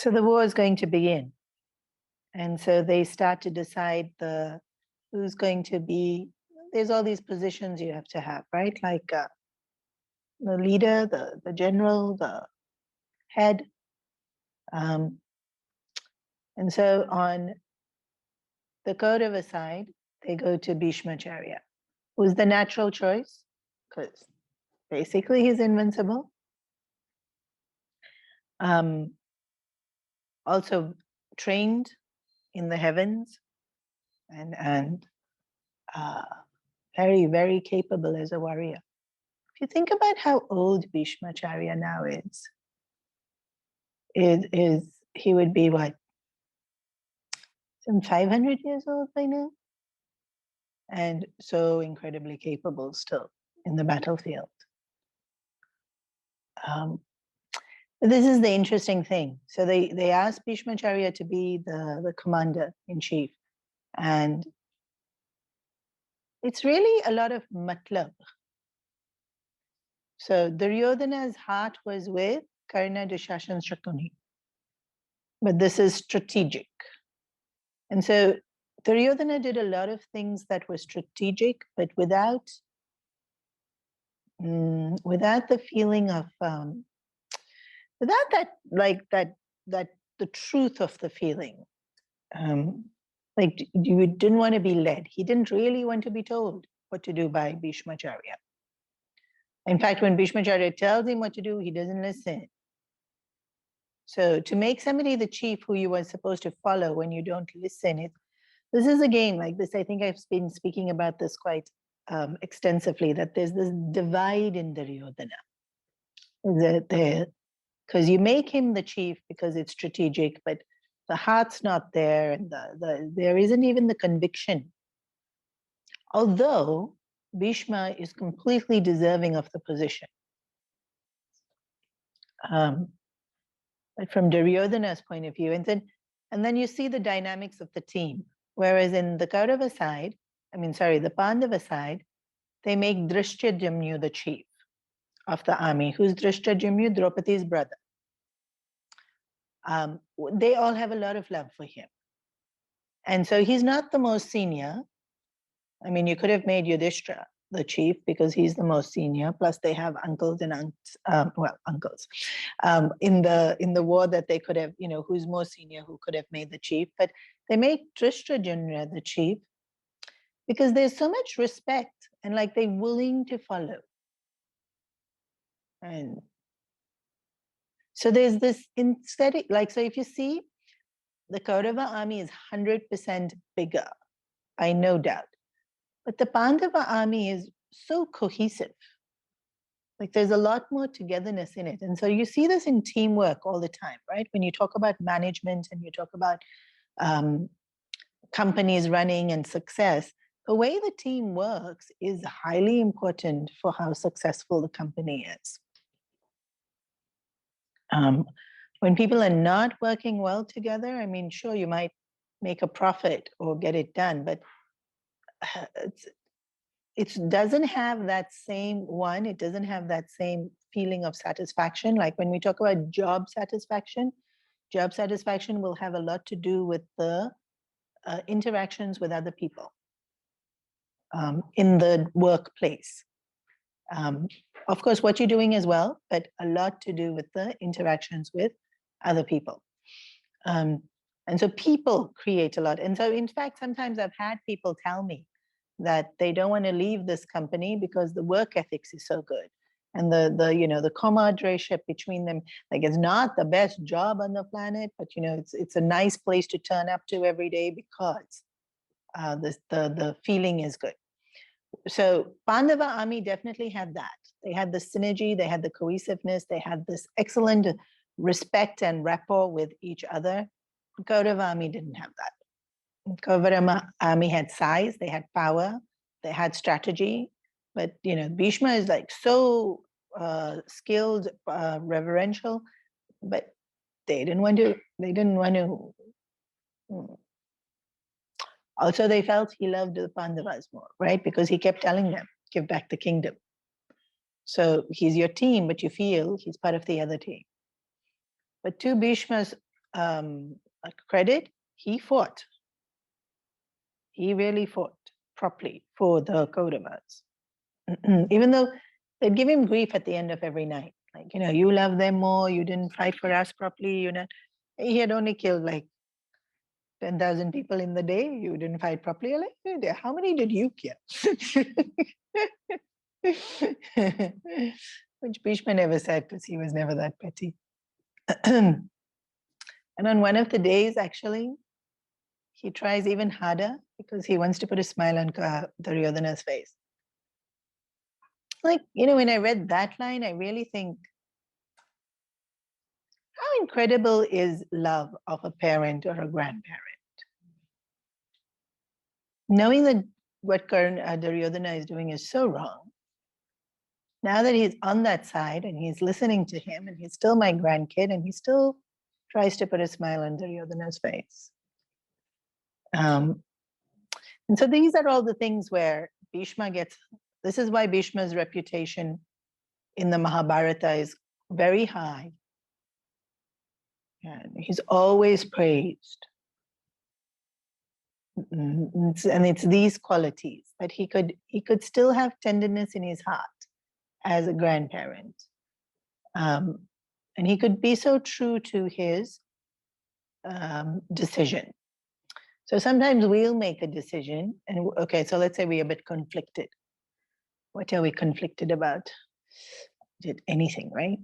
So the war is going to begin. And so they start to decide who's going to be, there's all these positions you have to have, right? Like the leader, the general, the head. And so on the Kaurava side, they go to Bhishmacharya, who's the natural choice, because basically he's invincible. Also trained in the heavens and very, very capable as a warrior. If you think about how old Bhishmacharya now is he would be what? Some 500 years old by now? And so incredibly capable still in the battlefield. This is the interesting thing. So they asked Bhishmacharya to be the commander in chief. And it's really a lot of matlab. So Duryodhana's heart was with Karna, Dushashan, Shakuni. But this is strategic. And so Duryodhana did a lot of things that were strategic, but without the feeling of without that, like that the truth of the feeling. Like you didn't want to be led. He didn't really want to be told what to do by Bhishmacharya. In fact, when Bhishmacharya tells him what to do, he doesn't listen. So to make somebody the chief who you were supposed to follow when you don't listen, this is again like this. I think I've been speaking about this quite extensively, that there's this divide in Duryodhana. Because you make him the chief because it's strategic, but the heart's not there, and there isn't even the conviction. Although Bhishma is completely deserving of the position. But from Duryodhana's point of view, and then you see the dynamics of the team. Whereas in the Kaurava side, the Pandava side, they make Drishtyadhyumna the chief of the army. Who's Drishtyadhyumna? Draupadi's brother. They all have a lot of love for him. And so he's not the most senior. You could have made Yudhishthira the chief because he's the most senior. Plus, they have uncles and uncles in the war that they could have, who's more senior, who could have made the chief. But they make Drishtyadhyumna the chief because there's so much respect and like they're willing to follow. And so there's this instead, so if you see, the Kaurava army is 100% bigger, by no doubt. But the Pandava army is so cohesive. Like there's a lot more togetherness in it. And so you see this in teamwork all the time, right? When you talk about management and you talk about companies running and success, the way the team works is highly important for how successful the company is. When people are not working well together, sure, you might make a profit or get it done, but it doesn't have that same it doesn't have that same feeling of satisfaction. Like when we talk about job satisfaction will have a lot to do with the interactions with other people in the workplace. Of course, what you're doing as well, but a lot to do with the interactions with other people. And so people create a lot. And so in fact, sometimes I've had people tell me that they don't want to leave this company because the work ethics is so good. And the comradeship between them, like it's not the best job on the planet, but it's a nice place to turn up to every day because the feeling is good. So Pandava army definitely had that. They had the synergy, they had the cohesiveness, they had this excellent respect and rapport with each other. Kaurava army didn't have that. Kaurava army had size, they had power, they had strategy, but Bhishma is like so skilled, reverential, but they didn't want to. Also, they felt he loved the Pandavas more, right? Because he kept telling them, give back the kingdom. So he's your team, but you feel he's part of the other team. But to Bhishma's a credit, he fought. He really fought properly for the Kauravas. Even though they'd give him grief at the end of every night. Like, you love them more, you didn't fight for us properly, he had only killed like 10,000 people in the day, you didn't fight properly. You're like, how many did you kill? Which Bhishma never said because he was never that petty. And on one of the days, actually, he tries even harder because he wants to put a smile on Duryodhana's face. Like, when I read that line, I really think, how incredible is love of a parent or a grandparent? Knowing that what Duryodhana is doing is so wrong, now that he's on that side and he's listening to him and he's still my grandkid and he still tries to put a smile on Duryodhana's face. And so these are all the things where Bhishma this is why Bhishma's reputation in the Mahabharata is very high. And he's always praised. And it's these qualities that he could still have tenderness in his heart as a grandparent. And he could be so true to his decision. So sometimes we'll make a decision and okay, so let's say we're a bit conflicted. What are we conflicted about? Did anything, right?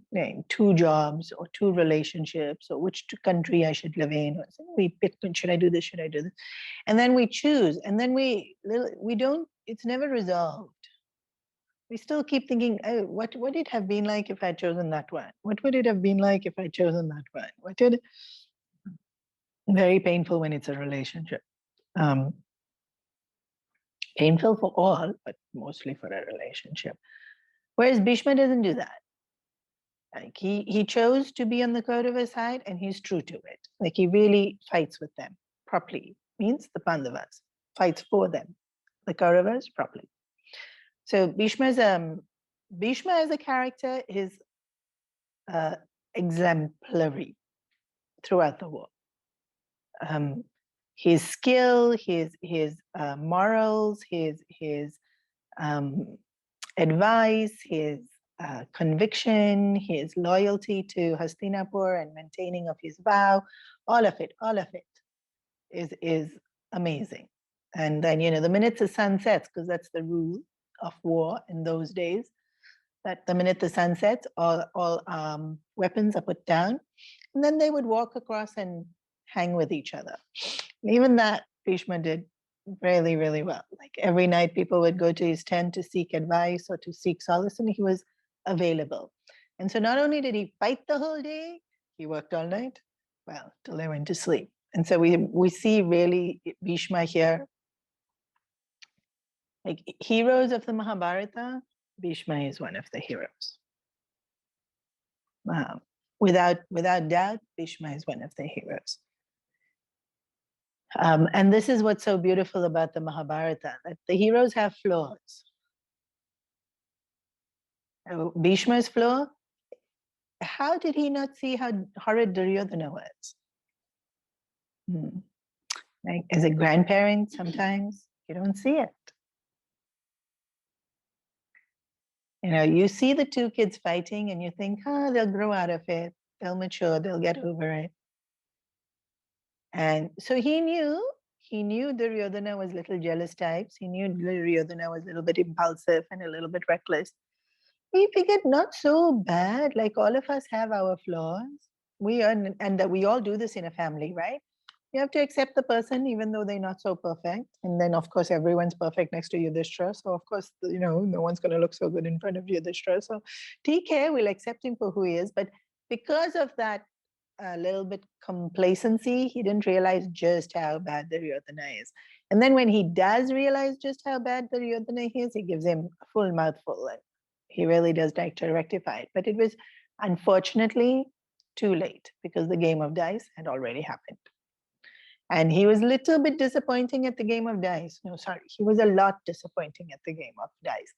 Two jobs or two relationships or which country I should live in. Or we pick, should I do this? Should I do this? And then we choose and then we don't, it's never resolved. We still keep thinking, oh, what would it have been like if I'd chosen that one? What would it have been like if I'd chosen that one? Very painful when it's a relationship. Painful for all, but mostly for a relationship. Whereas Bhishma doesn't do that. Like he chose to be on the Kaurava side and he's true to it. Like he really fights with them properly. Means the Pandavas, fights for them. The Kauravas properly. So Bhishma as a character is exemplary throughout the war. His skill, his morals, his advice, his conviction, his loyalty to Hastinapur and maintaining of his vow, all of it is amazing. And then, the minute the sun sets, because that's the rule of war in those days, that the minute the sun sets, all weapons are put down, and then they would walk across and hang with each other. Even that Bhishma did really, really well. Like every night people would go to his tent to seek advice or to seek solace, and he was available. And so not only did he fight the whole day, he worked all night, well, till they went to sleep. And so we see really Bhishma here. Like heroes of the Mahabharata, Bhishma is one of the heroes. Without doubt, Bhishma is one of the heroes. And this is what's so beautiful about the Mahabharata, that the heroes have flaws. Bhishma's flaw, how did he not see how horrid Duryodhana was? Like as a grandparent, sometimes you don't see it. You see the two kids fighting and you think, they'll grow out of it. They'll mature, they'll get over it. And so he knew Duryodhana was little jealous types. He knew Duryodhana was a little bit impulsive and a little bit reckless. He figured not so bad. Like all of us have our flaws. And that we all do this in a family, right? You have to accept the person even though they're not so perfect. And then of course everyone's perfect next to Yudhishthira. So of course, no one's going to look so good in front of Yudhishthira. So TK, we'll accept him for who he is. But because of that little bit complacency, he didn't realize just how bad Duryodhana is. And then when he does realize just how bad Duryodhana is, he gives him a full mouthful. And he really does like to rectify it. But it was unfortunately too late because the game of dice had already happened. And he was a little bit disappointing at the game of dice. No, sorry, he was a lot disappointing at the game of dice.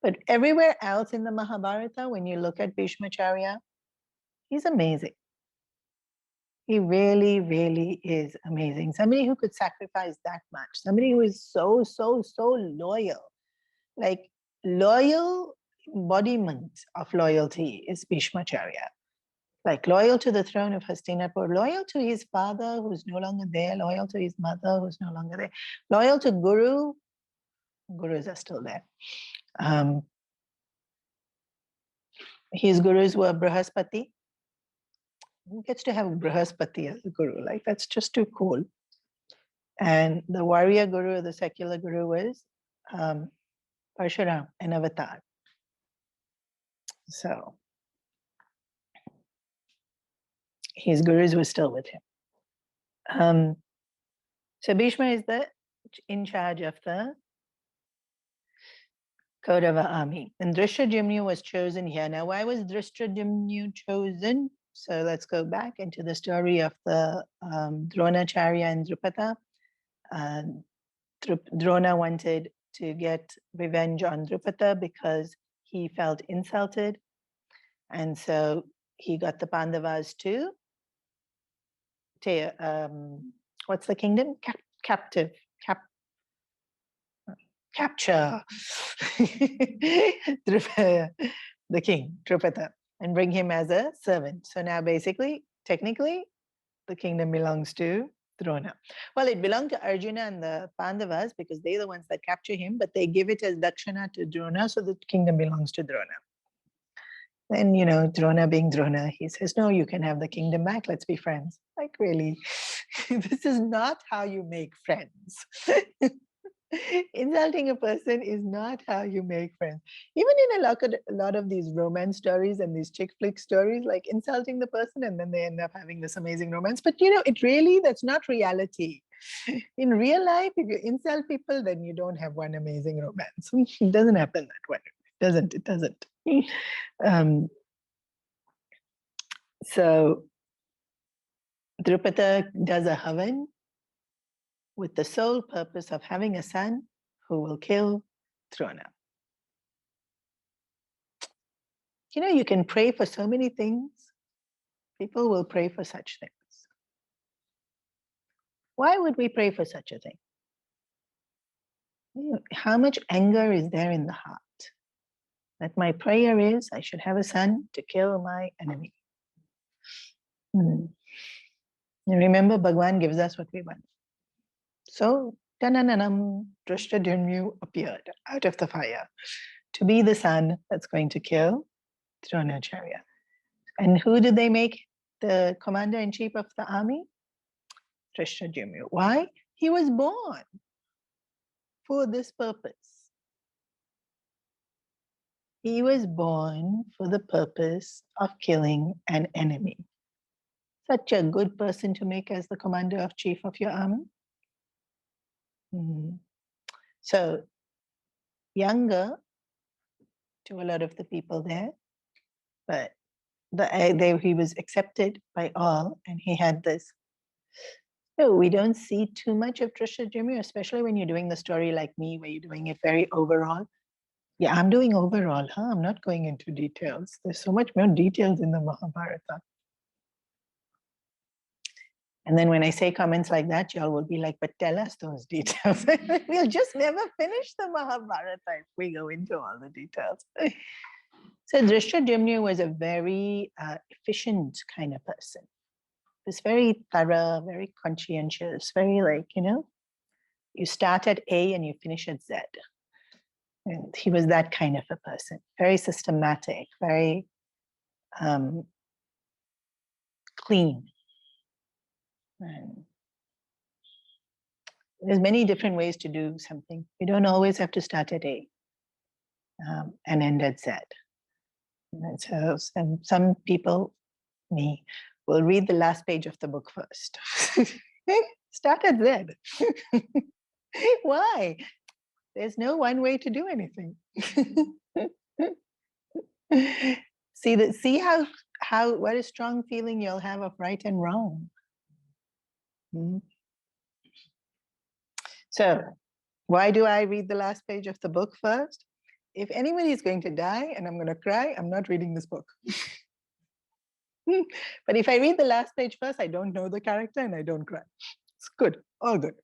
But everywhere else in the Mahabharata, when you look at Bhishmacharya, he's amazing. He really, really is amazing. Somebody who could sacrifice that much. Somebody who is so, so, so loyal. Like loyal embodiment of loyalty is Bhishmacharya. Like loyal to the throne of Hastinapur, loyal to his father who's no longer there, loyal to his mother who's no longer there, loyal to Guru. Gurus are still there. His gurus were Brahaspati. Who gets to have Brahaspati as a guru? Like, that's just too cool. And the warrior guru, the secular guru, was Parshuram, an avatar. So his gurus were still with him. So Bhishma is in charge of the Kaurava army. And Drishtadyumna was chosen here. Now, why was Drishtadyumna chosen? So let's go back into the story of the Dronacharya and Drupada. Drona wanted to get revenge on Drupada because he felt insulted. And so he got the Pandavas to what's the kingdom? Capture the king, Drupada, and bring him as a servant. So now basically, technically, the kingdom belongs to Drona. Well, it belonged to Arjuna and the Pandavas because they're the ones that capture him, but they give it as Dakshina to Drona, so the kingdom belongs to Drona. Then, Drona being Drona, he says, no, you can have the kingdom back. Let's be friends. Like, really? This is not how you make friends. Insulting a person is not how you make friends. Even in a lot of these romance stories and these chick flick stories, like insulting the person and then they end up having this amazing romance. But that's not reality. In real life, if you insult people, then you don't have one amazing romance. It doesn't happen that way. It doesn't. So Drupada does a havan with the sole purpose of having a son who will kill Drona. You can pray for so many things. People will pray for such things. Why would we pray for such a thing? How much anger is there in the heart? That my prayer is, I should have a son to kill my enemy. You remember, Bhagwan gives us what we want. So, Tanananam, Drishtadyumna appeared out of the fire to be the son that's going to kill Dronacharya. And who did they make the commander-in-chief of the army? Drishtadyumna. Why? He was born for this purpose. He was born for the purpose of killing an enemy. Such a good person to make as the commander-in-chief of your army. So, younger to a lot of the people there, but he was accepted by all, and he had this. So we don't see too much of Drishtadyumna, especially when you're doing the story like me, where you're doing it very overall. Yeah, I'm doing overall, I'm not going into details. There's so much more details in the Mahabharata. And then when I say comments like that, y'all will be like, but tell us those details. We'll just never finish the Mahabharata if we go into all the details. So Drishtadyumna was a very efficient kind of person. He was very thorough, very conscientious, very you start at A and you finish at Z. And he was that kind of a person, very systematic, very clean. And there's many different ways to do something. You don't always have to start at A and end at Z. And so some people, me, will read the last page of the book first. Start at Z. Why? There's no one way to do anything. See how what a strong feeling you'll have of right and wrong. So why do I read the last page of the book first? If anybody is going to die and I'm going to cry, I'm not reading this book. But if I read the last page first, I don't know the character and I don't cry. It's good, all good.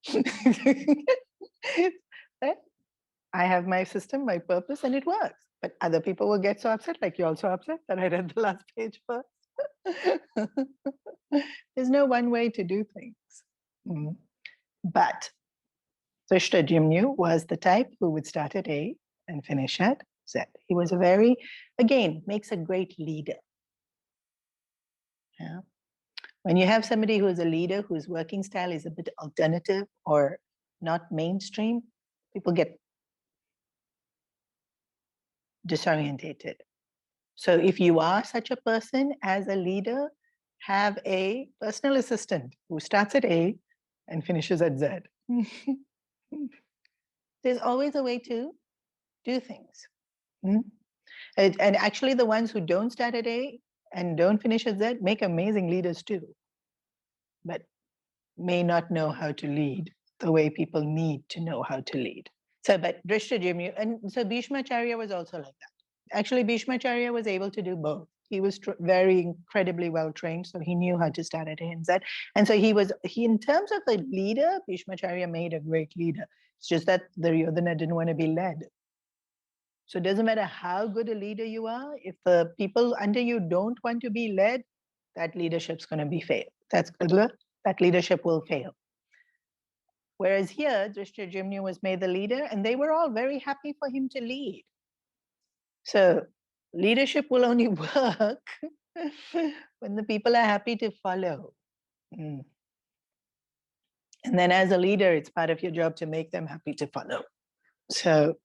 Right? I have my system, my purpose, and it works. But other people will get so upset, like you're also upset that I read the last page first. There's no one way to do things. But Drishtadyumna was the type who would start at A and finish at Z. He was a very, again, makes a great leader. Yeah. When you have somebody who is a leader whose working style is a bit alternative or not mainstream, people get disorientated. So if you are such a person as a leader, have a personal assistant who starts at A and finishes at Z. There's always a way to do things. And actually the ones who don't start at A and don't finish at Z make amazing leaders too, but may not know how to lead the way people need to know how to lead. So, but Drishtadyumna, and so Bhishmacharya was also like that. Actually, Bhishmacharya was able to do both. He was very incredibly well trained, so he knew how to start at A and Z. And so he in terms of the leader, Bhishmacharya made a great leader. It's just that Duryodhana didn't want to be led. So it doesn't matter how good a leader you are, if the people under you don't want to be led, that leadership's going to be fail. That leadership will fail. Whereas here, Drishtadyumna was made the leader, and they were all very happy for him to lead. So leadership will only work when the people are happy to follow. And then as a leader, it's part of your job to make them happy to follow. So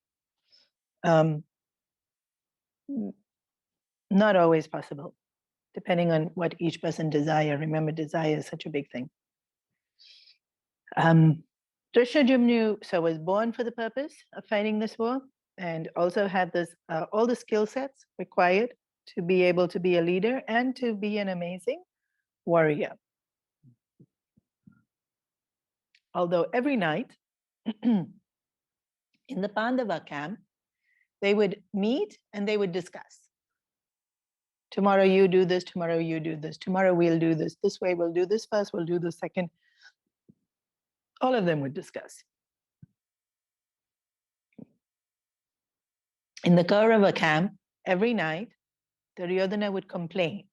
not always possible, depending on what each person desire. Remember, desire is such a big thing. Drishtadyumna was born for the purpose of fighting this war, and also had this all the skill sets required to be able to be a leader and to be an amazing warrior. Although every night in the Pandava camp, they would meet and they would discuss. Tomorrow you do this, tomorrow you do this, tomorrow we'll do this way we'll do this first, we'll do the second. All of them would discuss. In the Kaurava camp, every night, Duryodhana would complain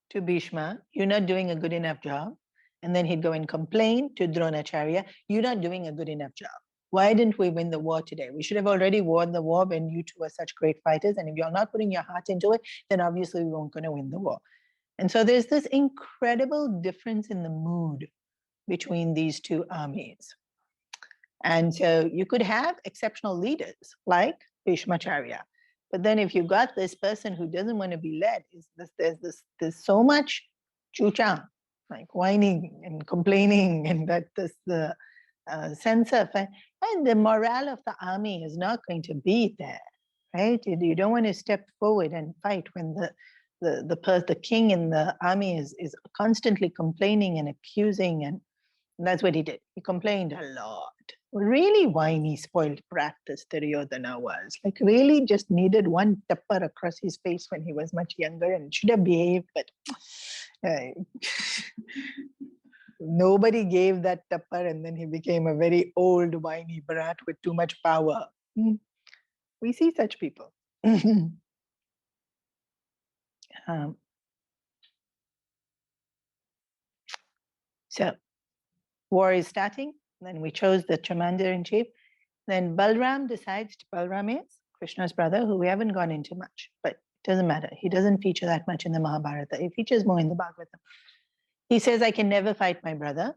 to Bhishma, you're not doing a good enough job. And then he'd go and complain to Dronacharya, you're not doing a good enough job. Why didn't we win the war today? We should have already won the war when you two are such great fighters. And if you're not putting your heart into it, then obviously we weren't going to win the war. And so there's this incredible difference in the mood between these two armies. And so you could have exceptional leaders like Bhishmacharya. But then if you got this person who doesn't want to be led, there's so much chuchang, like whining and complaining, and that the sense of, and the morale of the army is not going to be there, right? You don't want to step forward and fight when the king in the army is constantly complaining and accusing, and that's what he did. He complained a lot. Really whiny, spoiled brat this Duryodhana was. Like really just needed one tappar across his face when he was much younger and should have behaved, but nobody gave that tappar, and then he became a very old, whiny brat with too much power. We see such people. So war is starting. Then we chose the commander-in-chief. Then Balram decides, Balram is Krishna's brother, who we haven't gone into much, but it doesn't matter. He doesn't feature that much in the Mahabharata. He features more in the Bhagavatam. He says, I can never fight my brother,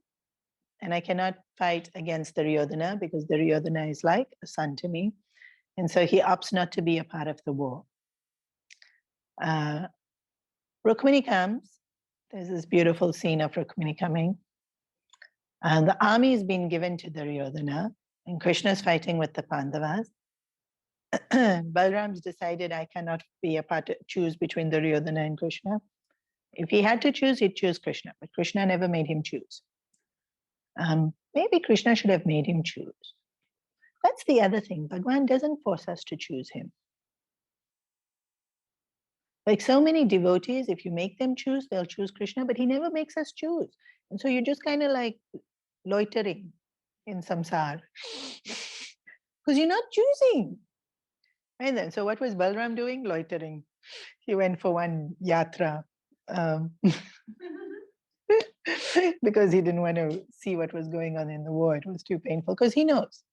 and I cannot fight against Duryodhana because Duryodhana is like a son to me. And so he opts not to be a part of the war. Rukmini comes. There's this beautiful scene of Rukmini coming. And the army has been given to Duryodhana, and Krishna is fighting with the Pandavas. Balram's decided I cannot be a part, choose between Duryodhana and Krishna. If he had to choose, he'd choose Krishna, but Krishna never made him choose. Maybe Krishna should have made him choose. That's the other thing. Bhagwan doesn't force us to choose him. Like so many devotees, if you make them choose, they'll choose Krishna, but he never makes us choose. And so you're just kind of like loitering in samsara because you're not choosing. And then, so what was Balram doing? Loitering. He went for one yatra because he didn't want to see what was going on in the war. It was too painful because he knows.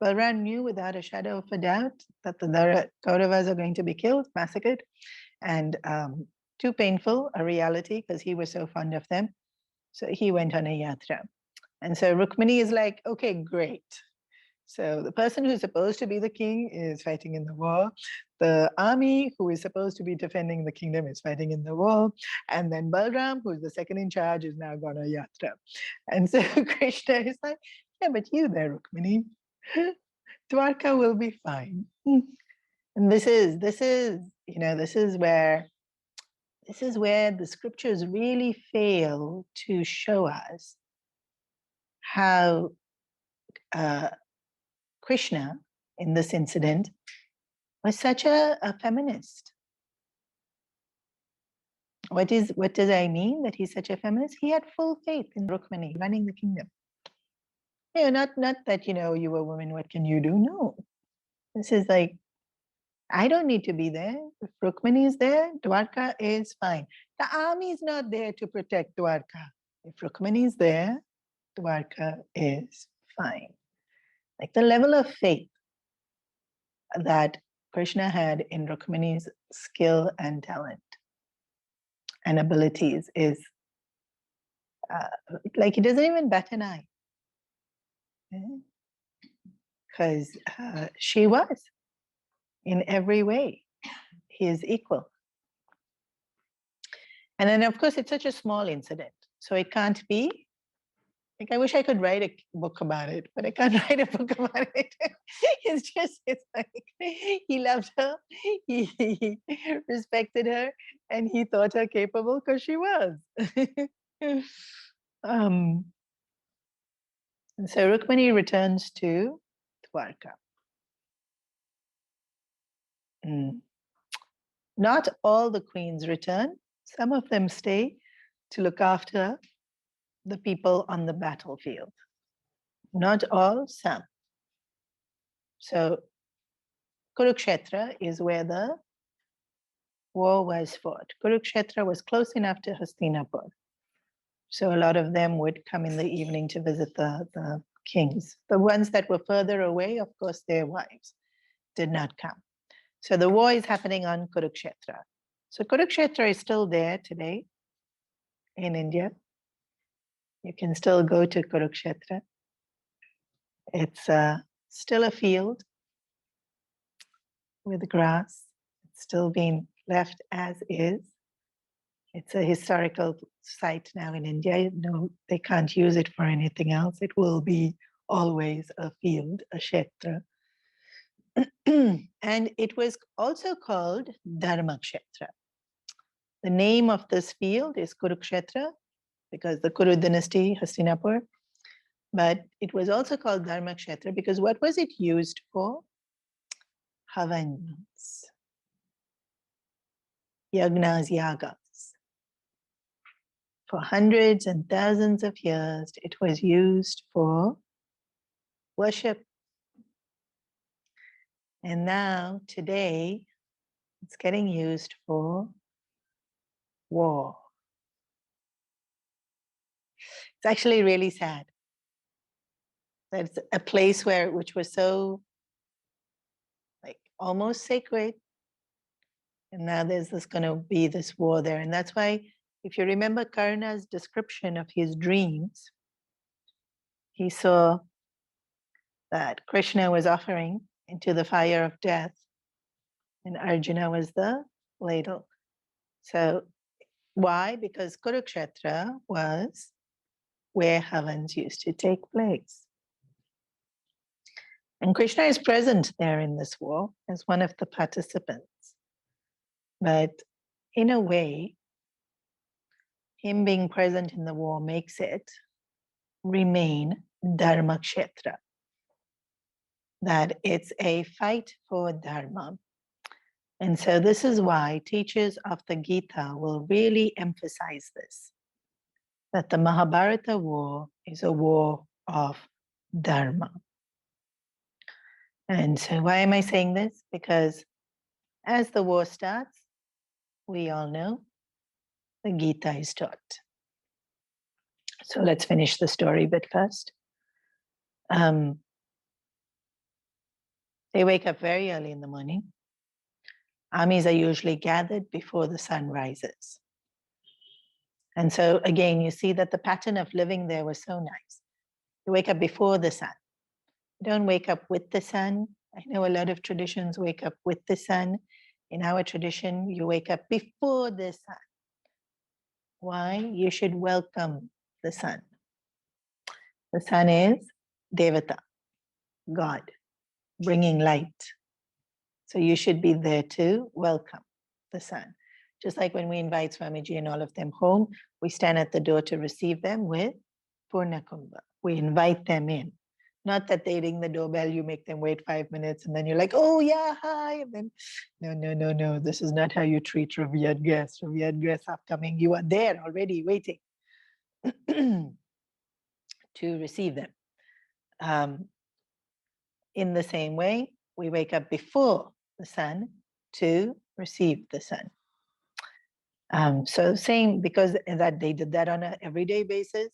Balram knew without a shadow of a doubt that the Kauravas are going to be killed, massacred, and too painful a reality because he was so fond of them. So he went on a yatra. And so Rukmini is like, okay, great. So the person who's supposed to be the king is fighting in the war. The army who is supposed to be defending the kingdom is fighting in the war. And then Balram, who's the second in charge, is now gone on yatra. And so Krishna is like, yeah, but you there, Rukmini. Dwarka will be fine. And this is where the scriptures really fail to show us how Krishna, in this incident, was such a feminist. What does I mean that he's such a feminist? He had full faith in Rukmini running the kingdom. Not that, you a woman, what can you do? No. This is like, I don't need to be there. If Rukmini is there, Dwarka is fine. The army is not there to protect Dwarka. If Rukmini is there, Dwarka is fine. Like the level of faith that Krishna had in Rukmini's skill and talent and abilities is like he doesn't even bat an eye. Because she was in every way his equal. And then, of course, it's such a small incident. So it can't be, like, I wish I could write a book about it, but I can't write a book about it. It's like he loved her, he respected her, and he thought her capable because she was. And so Rukmini returns to Dwarka. Not all the queens return. Some of them stay to look after the people on the battlefield. Not all, some. So Kurukshetra is where the war was fought. Kurukshetra was close enough to Hastinapur. So a lot of them would come in the evening to visit the kings. The ones that were further away, of course, their wives did not come. So the war is happening on Kurukshetra. So Kurukshetra is still there today in India. You can still go to Kurukshetra. It's still a field with grass. It's still being left as is. It's a historical site now in India. No, they can't use it for anything else. It will be always a field, a kshetra. And it was also called Dharmakshetra. The name of this field is Kurukshetra because the Kuru dynasty, Hastinapur. But it was also called Dharmakshetra because what was it used for? Havans, yagnas, yagas. For hundreds and thousands of years, it was used for worship. And now, today, it's getting used for war. It's actually really sad. That's a place which was so like almost sacred. And now there's going to be this war there. And that's why, if you remember Karna's description of his dreams, he saw that Krishna was offering into the fire of death and Arjuna was the ladle. So why? Because Kurukshetra was where Havans used to take place. And Krishna is present there in this war as one of the participants. But in a way, him being present in the war makes it remain Dharmakshetra. That it's a fight for Dharma. And so this is why teachers of the Gita will really emphasize this, that the Mahabharata war is a war of dharma. And so why am I saying this? Because as the war starts, we all know the Gita is taught. So let's finish the story bit first. They wake up very early in the morning. Armies are usually gathered before the sun rises. And so again, you see that the pattern of living there was so nice. You wake up before the sun. You don't wake up with the sun. I know a lot of traditions wake up with the sun. In our tradition, you wake up before the sun. Why? You should welcome the sun. The sun is Devata, God, bringing light. So you should be there to welcome the sun. Just like when we invite Swamiji and all of them home, we stand at the door to receive them with Purna Kumbha. We invite them in. Not that they ring the doorbell, you make them wait 5 minutes, and then you're like, oh yeah, hi. And then, no. This is not how you treat revered guests. Revered guests are coming. You are there already waiting to receive them. In the same way, we wake up before the sun to receive the sun. So same, because that they did that on an everyday basis.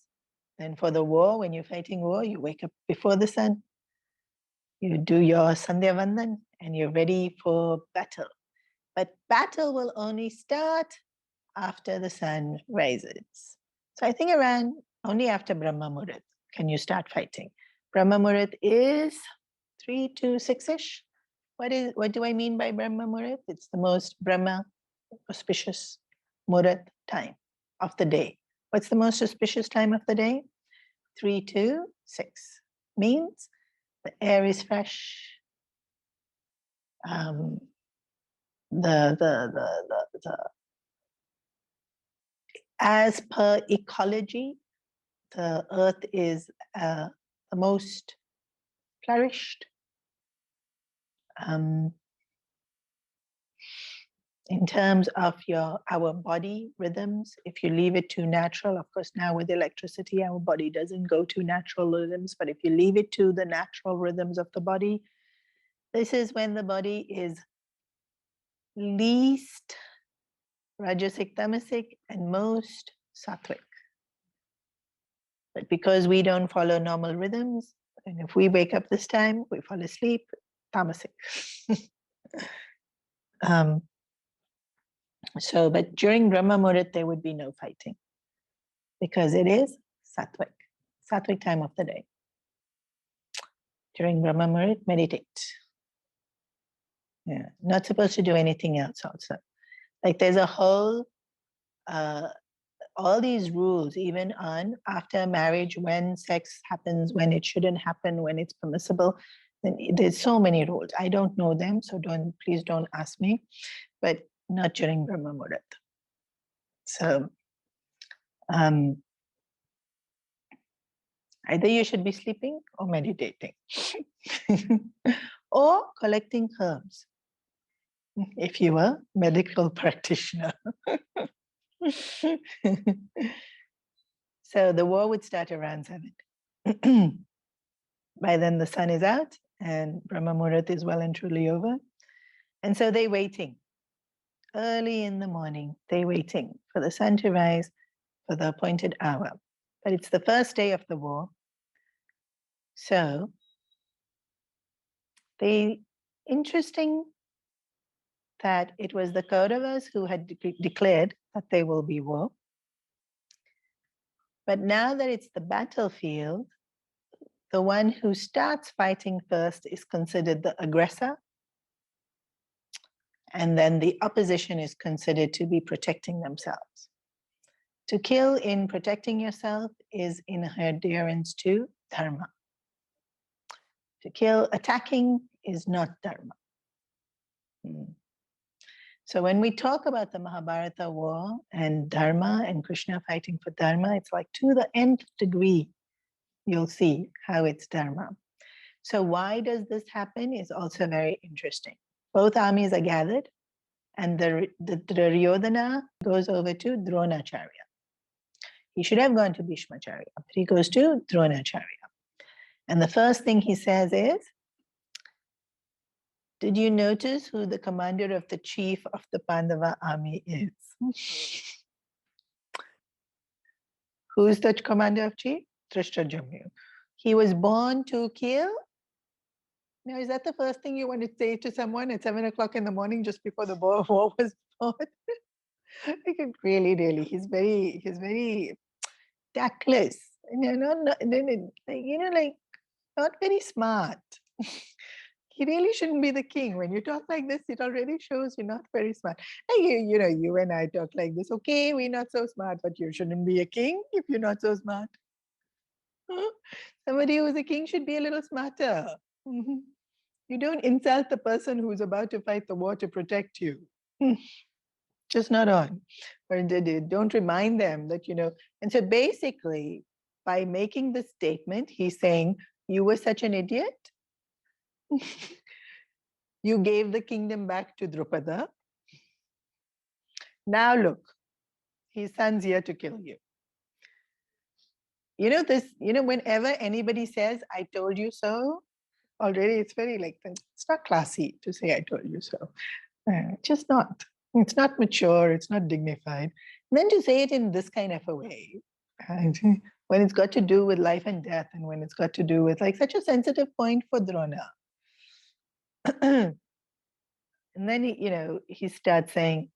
Then for the war, when you're fighting war, you wake up before the sun. You do your Sandhya Vandan and you're ready for battle. But battle will only start after the sun rises. So I think around only after Brahma Muhurat can you start fighting. Brahma Muhurat is 3 to 6-ish. What do I mean by Brahma Muhurat? It's the most Brahma auspicious Muhurat time of the day. What's the most auspicious time of the day? 3 to 6 means the air is fresh. As per ecology, the earth is the most flourished. In terms of our body rhythms, if you leave it too natural, of course, now with electricity, our body doesn't go to natural rhythms, but if you leave it to the natural rhythms of the body, this is when the body is least rajasic, tamasic, and most sattvic. But because we don't follow normal rhythms, and if we wake up this time, we fall asleep, tamasic. But during Brahma Muhurat, there would be no fighting because it is sattvic time of the day. During Brahma Muhurat, meditate. Yeah, not supposed to do anything else also. Like there's a whole, all these rules, even on after marriage, when sex happens, when it shouldn't happen, when it's permissible. Then there's so many rules. I don't know them, so please don't ask me, but not during Brahma Muhurat. So either you should be sleeping or meditating or collecting herbs if you are a medical practitioner. So the war would start around 7. By then the sun is out and Brahma Muhurat is well and truly over. And so they're waiting. Early in the morning, they're waiting for the sun to rise for the appointed hour. But it's the first day of the war. So interesting that it was the Kauravas who had declared that there will be war. But now that it's the battlefield, the one who starts fighting first is considered the aggressor. And then the opposition is considered to be protecting themselves. To kill in protecting yourself is in adherence to dharma. To kill attacking is not dharma. So when we talk about the Mahabharata war and dharma and Krishna fighting for dharma, it's like to the nth degree, you'll see how it's dharma. So why does this happen is also very interesting. Both armies are gathered. and the Duryodhana goes over to Dronacharya. He should have gone to Bhishmacharya, but he goes to Dronacharya. And the first thing he says is, did you notice who the commander of the chief of the Pandava army is? Who is the commander of chief? Drishtadyumna. He was born to kill. Now, is that the first thing you want to say to someone at 7 o'clock in the morning, just before the war was born? Like, really, he's very tactless. Like not very smart. He really shouldn't be the king. When you talk like this, it already shows you're not very smart. Like you and I talk like this. Okay, we're not so smart, but you shouldn't be a king if you're not so smart. Somebody who's a king should be a little smarter. You don't insult the person who's about to fight the war to protect you. Just not on. Or don't remind them that, And so basically, by making the statement, he's saying, you were such an idiot. You gave the kingdom back to Drupada. Now look, his son's here to kill you. Whenever anybody says, I told you so, already it's very it's not classy to say, I told you so. Just not. It's not mature, it's not dignified. And then to say it in this kind of a way, and when it's got to do with life and death, and when it's got to do with such a sensitive point for Drona. And then he starts saying,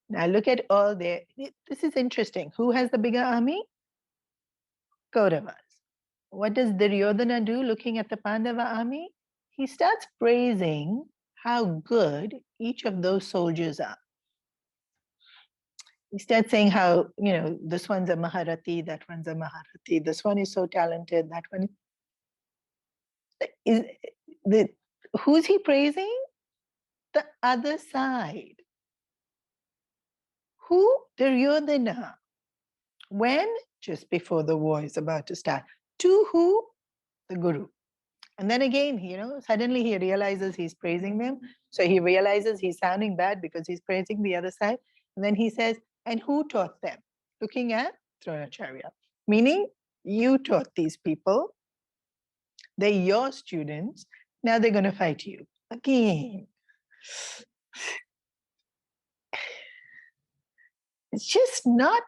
now look at all this is interesting. Who has the bigger army? Kauravas. What does Duryodhana do looking at the Pandava army? He starts praising how good each of those soldiers are. He starts saying how, this one's a Maharati, that one's a Maharati, this one is so talented, that one is who's he praising? The other side. Who? Duryodhana. When? Just before the war is about to start. To who? The Guru. And then again, suddenly he realizes he's praising them. So he realizes he's sounding bad because he's praising the other side. And then he says, and who taught them? Looking at Dronacharya. Meaning, you taught these people. They're your students. Now they're going to fight you. Again. It's just not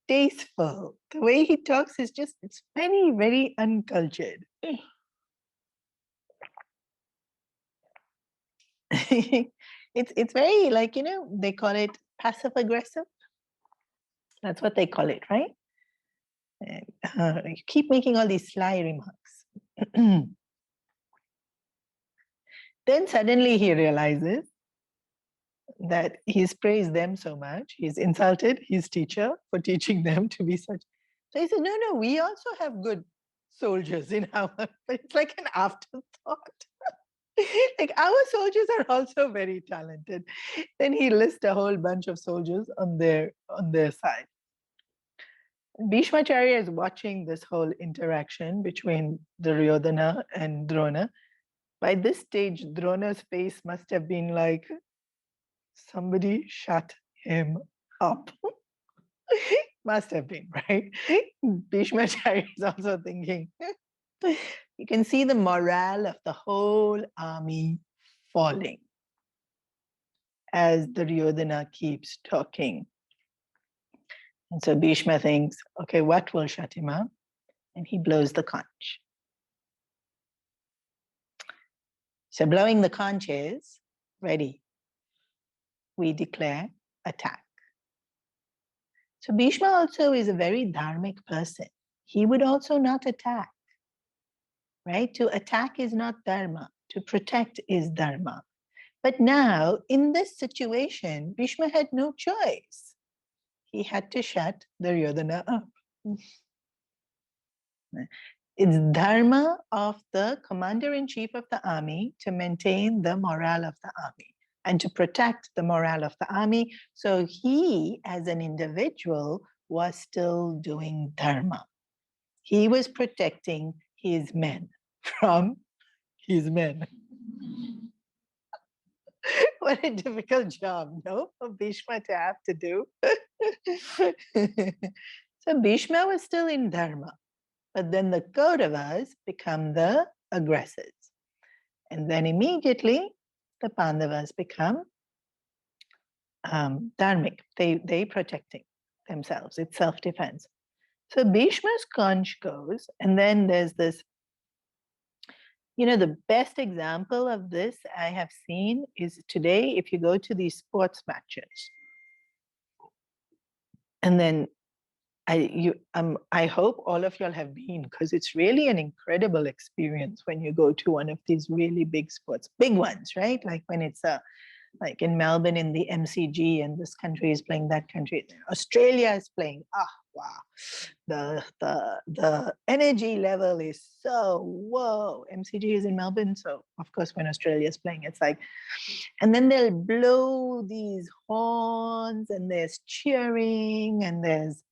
tasteful. The way he talks is it's very, very uncultured. It's very they call it passive aggressive. That's what they call it, right? And, you keep making all these sly remarks. Then suddenly he realizes that he's praised them so much. He's insulted his teacher for teaching them to be such. So he said, no, we also have good soldiers in our, but it's like an afterthought. Our soldiers are also very talented. Then he lists a whole bunch of soldiers on their side. Bhishmacharya is watching this whole interaction between Duryodhana and Drona. By this stage, Drona's face must have been like, somebody shut him up. Must have been, right? Bhishmacharya is also thinking. You can see the morale of the whole army falling as Duryodhana keeps talking. And so Bhishma thinks, okay, what will shut him up? And he blows the conch. So blowing the conch is ready. We declare attack. So Bhishma also is a very dharmic person. He would also not attack, right? To attack is not dharma. To protect is dharma. But now, in this situation, Bhishma had no choice. He had to shut Duryodhana up. It's dharma of the commander-in-chief of the army to maintain the morale of the army and to protect the morale of the army. So he, as an individual, was still doing dharma. He was protecting his men from his men. what a difficult job, no, for Bhishma to have to do. So Bhishma was still in Dharma, but then the Kauravas become the aggressors. And then immediately the Pandavas become dharmic. They protecting themselves. It's self-defense. So Bhishma's conch goes, and then there's this, the best example of this I have seen is today, if you go to these sports matches, and then I hope all of y'all have been, because it's really an incredible experience when you go to one of these really big sports, big ones, right? Like when it's like in Melbourne in the MCG, and this country is playing that country. Australia is playing. Wow. The energy level is so whoa. MCG is in Melbourne, so of course when Australia is playing, it's like, and then they'll blow these horns, and there's cheering, and there's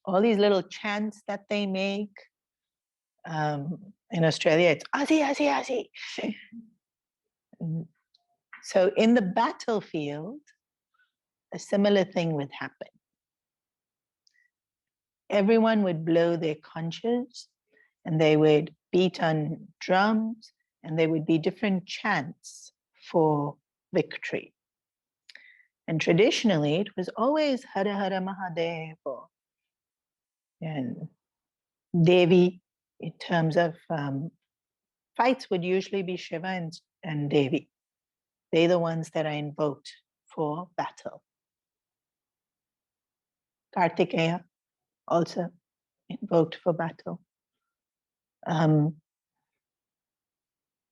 all these little chants that they make. In Australia, it's Aussie, Aussie, Aussie. So in the battlefield, a similar thing would happen. Everyone would blow their conches, and they would beat on drums, and there would be different chants for victory. And traditionally, it was always Hara Hara Mahadeva and Devi. In terms of fights, would usually be Shiva and Devi. They're the ones that are invoked for battle. Kartikeya, also invoked for battle.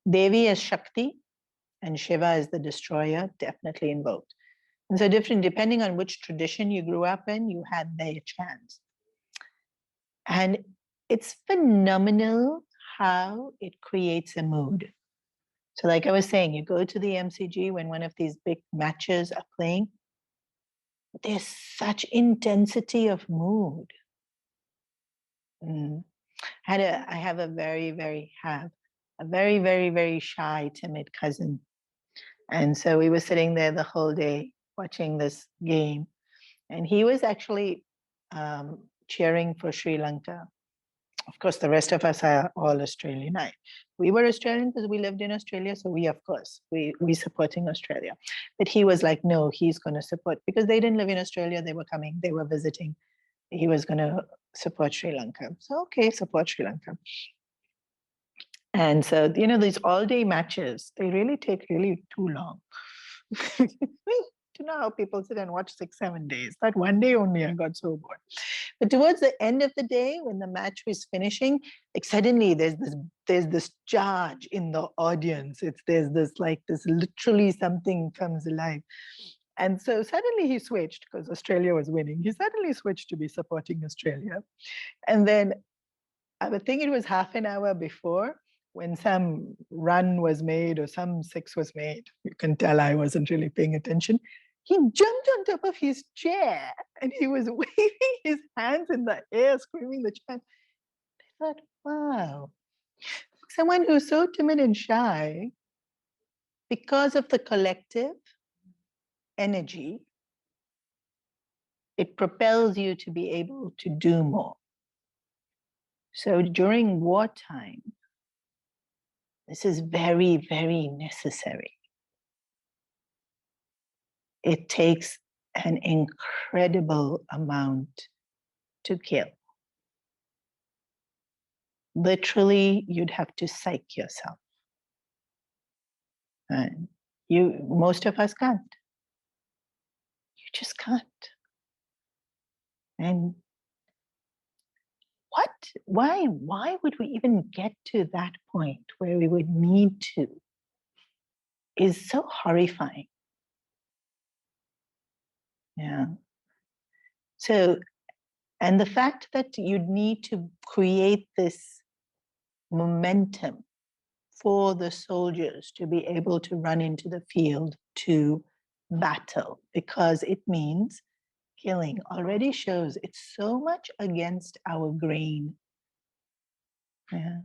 Devi as Shakti and Shiva as the destroyer, definitely invoked. And so different, depending on which tradition you grew up in, you had their chants. And it's phenomenal how it creates a mood. So like I was saying, you go to the MCG when one of these big matches are playing, there's such intensity of mood. I have a very, very shy, timid cousin. And so we were sitting there the whole day watching this game. And he was actually cheering for Sri Lanka. Of course, the rest of us are all Australian. We were Australian because we lived in Australia. So we supporting Australia. But he was like, no, he's going to support, because they didn't live in Australia. They were coming, they were visiting. He was going to support Sri Lanka. So, okay, support Sri Lanka. And so, these all-day matches, they really take really too long. You know how people sit and watch 6-7 days. That one day only I got so bored. But towards the end of the day, when the match was finishing, like suddenly there's this charge in the audience. There's this literally something comes alive. And so suddenly he switched, because Australia was winning. He suddenly switched to be supporting Australia. And then I would think it was half an hour before, when some run was made or some six was made. You can tell I wasn't really paying attention. He jumped on top of his chair and he was waving his hands in the air, screaming the chant. I thought, wow, someone who's so timid and shy, because of the collective energy, it propels you to be able to do more. So during wartime, this is very, very necessary. It takes an incredible amount to kill. Literally, you'd have to psych yourself. And most of us can't. You just can't. And why would we even get to that point where we would need to, is so horrifying. Yeah. So, and the fact that you'd need to create this momentum for the soldiers to be able to run into the field to battle, because it means killing, already shows it's so much against our grain. Yeah.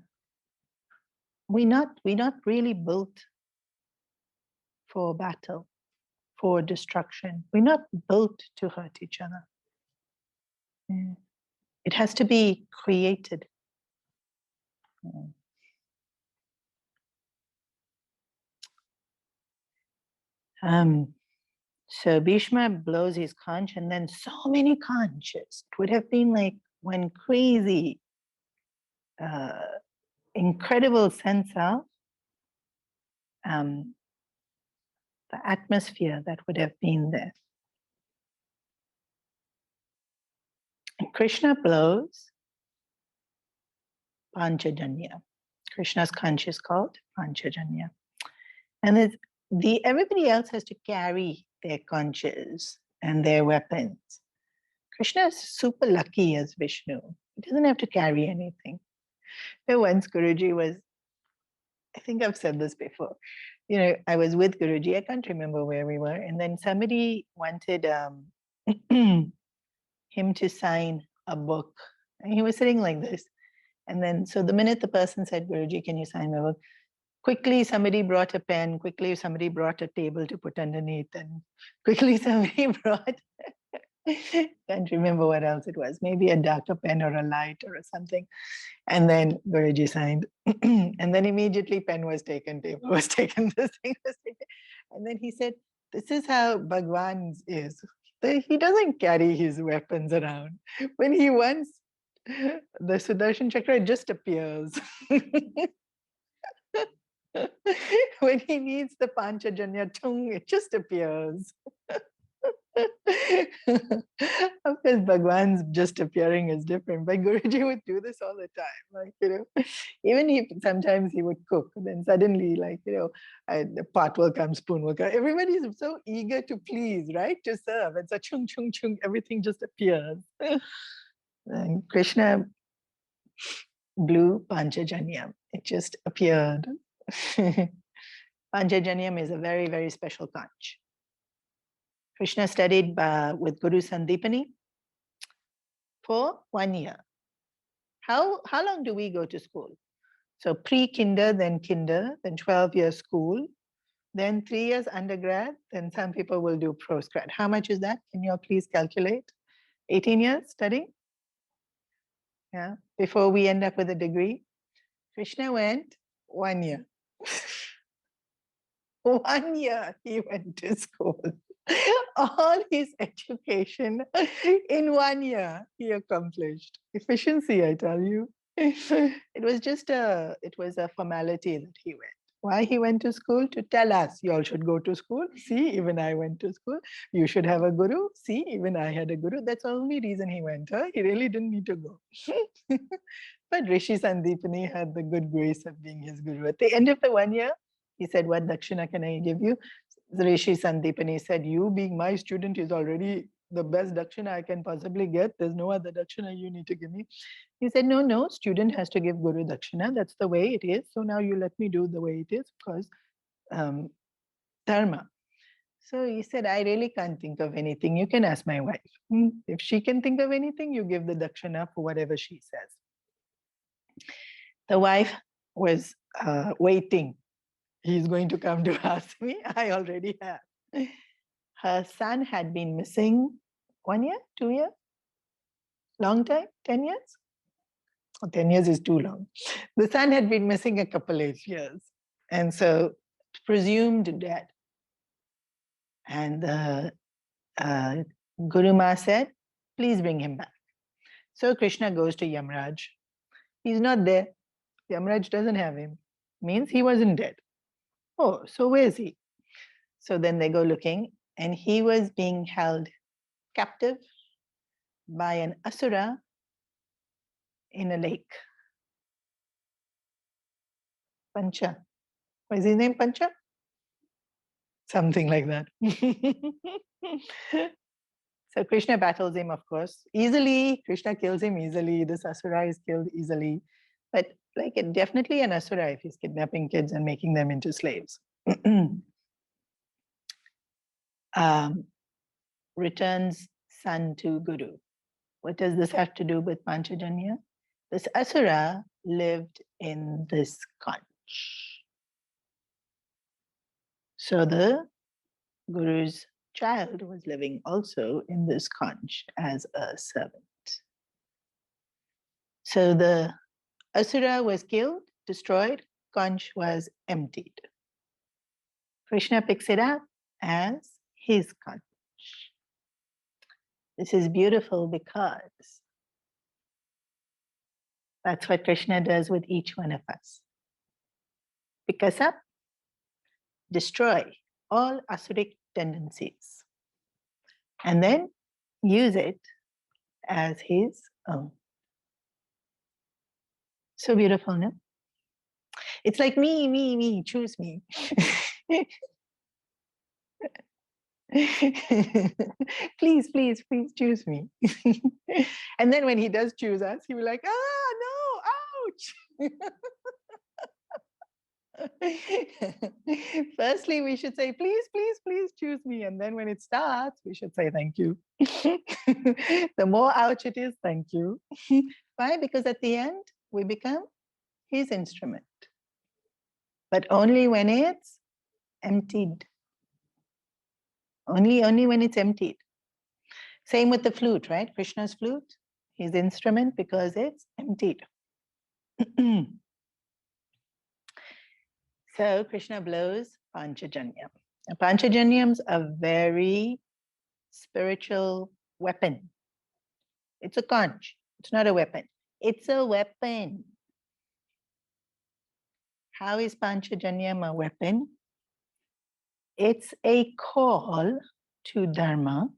We're not really built for battle, for destruction. We're not built to hurt each other. It has to be created. So Bhishma blows his conch, and then so many conches. It would have been like one crazy, incredible sense of the atmosphere that would have been there. And Krishna blows Panchajanya. Krishna's conch is called Panchajanya. And everybody else has to carry their conches and their weapons. Krishna is super lucky as Vishnu. He doesn't have to carry anything. Once Guruji was, I think I've said this before, I was with Guruji, I can't remember where we were, and then somebody wanted him to sign a book. And he was sitting like this. And then, so the minute the person said, Guruji, can you sign my book? Quickly, somebody brought a pen. Quickly, somebody brought a table to put underneath. And quickly, somebody brought, can't remember what else it was, maybe a darker pen or a light or something. And then Guruji signed. And then immediately pen was taken, table was taken, this thing was taken. And then he said, this is how Bhagwan is. He doesn't carry his weapons around. When he wants, the Sudarshan Chakra just appears. When he needs the Panchajanya tongue, it just appears. Of course, Bhagwan's just appearing is different, but Guruji would do this all the time. Like, even if sometimes he would cook, then suddenly, like, the pot will come, spoon will come. Everybody is so eager to please, right? To serve. It's a chung, chung, chung, everything just appears. And Krishna blew Panchajanyam. It just appeared. Panchajanyam is a very, very special conch. Krishna studied with Guru Sandipani for 1 year. How long do we go to school? So pre-kinder, then 12 years school, then 3 years undergrad, then some people will do postgrad. How much is that? Can you all please calculate? 18 years studying? Yeah, before we end up with a degree. Krishna went 1 year. 1 year he went to school. All his education in 1 year he accomplished. Efficiency, I tell you. It was a formality that he went. Why he went to school? To tell us, you all should go to school. See, even I went to school. You should have a guru. See, even I had a guru. That's the only reason he went. Huh? He really didn't need to go. But Rishi Sandipani had the good grace of being his guru. At the end of the 1 year, he said, what dakshina can I give you? Rishi Sandipani said, you being my student is already the best dakshina I can possibly get. There's no other dakshina you need to give me. He said, no, student has to give Guru dakshina. That's the way it is. So now you let me do the way it is, because dharma. So he said, I really can't think of anything. You can ask my wife. If she can think of anything, you give the dakshina for whatever she says. The wife was waiting. He's going to come to ask me. I already have. Her son had been missing 1 year, 2 years, long time, 10 years. 10 years is too long. The son had been missing a couple of years, and so presumed dead. And the Guru Ma said, please bring him back. So Krishna goes to Yamraj. He's not there. Yamraj doesn't have him. Means he wasn't dead. Oh, so where is he? So then they go looking, and he was being held captive by an asura in a lake. Pancha. What is his name, Pancha? Something like that. So Krishna battles him, of course, easily. Krishna kills him easily. This asura is killed easily. But like definitely an asura if he's kidnapping kids and making them into slaves. Returns son to Guru. What does this have to do with Panchajanya? This asura lived in this conch. So the Guru's child was living also in this conch as a servant. So the Asura was killed, destroyed, conch was emptied. Krishna picks it up as his conch. This is beautiful because that's what Krishna does with each one of us. Pick us up, destroy all asuric tendencies, and then use it as his own. So beautiful, no? It's like me, choose me. Please, please, please choose me. And then when he does choose us, he'll be like, no, ouch. Firstly, we should say, please, please, please choose me. And then when it starts, we should say, thank you. The more ouch it is, thank you. Why? Because at the end, we become his instrument. But only when it's emptied. Only when it's emptied. Same with the flute, right? Krishna's flute, his instrument because it's emptied. So Krishna blows Panchajanyam. Now, Panchajanyam's a very spiritual weapon. It's a conch. It's not a weapon. It's a weapon. How is Panchajanyam a weapon? It's a call to Dharma.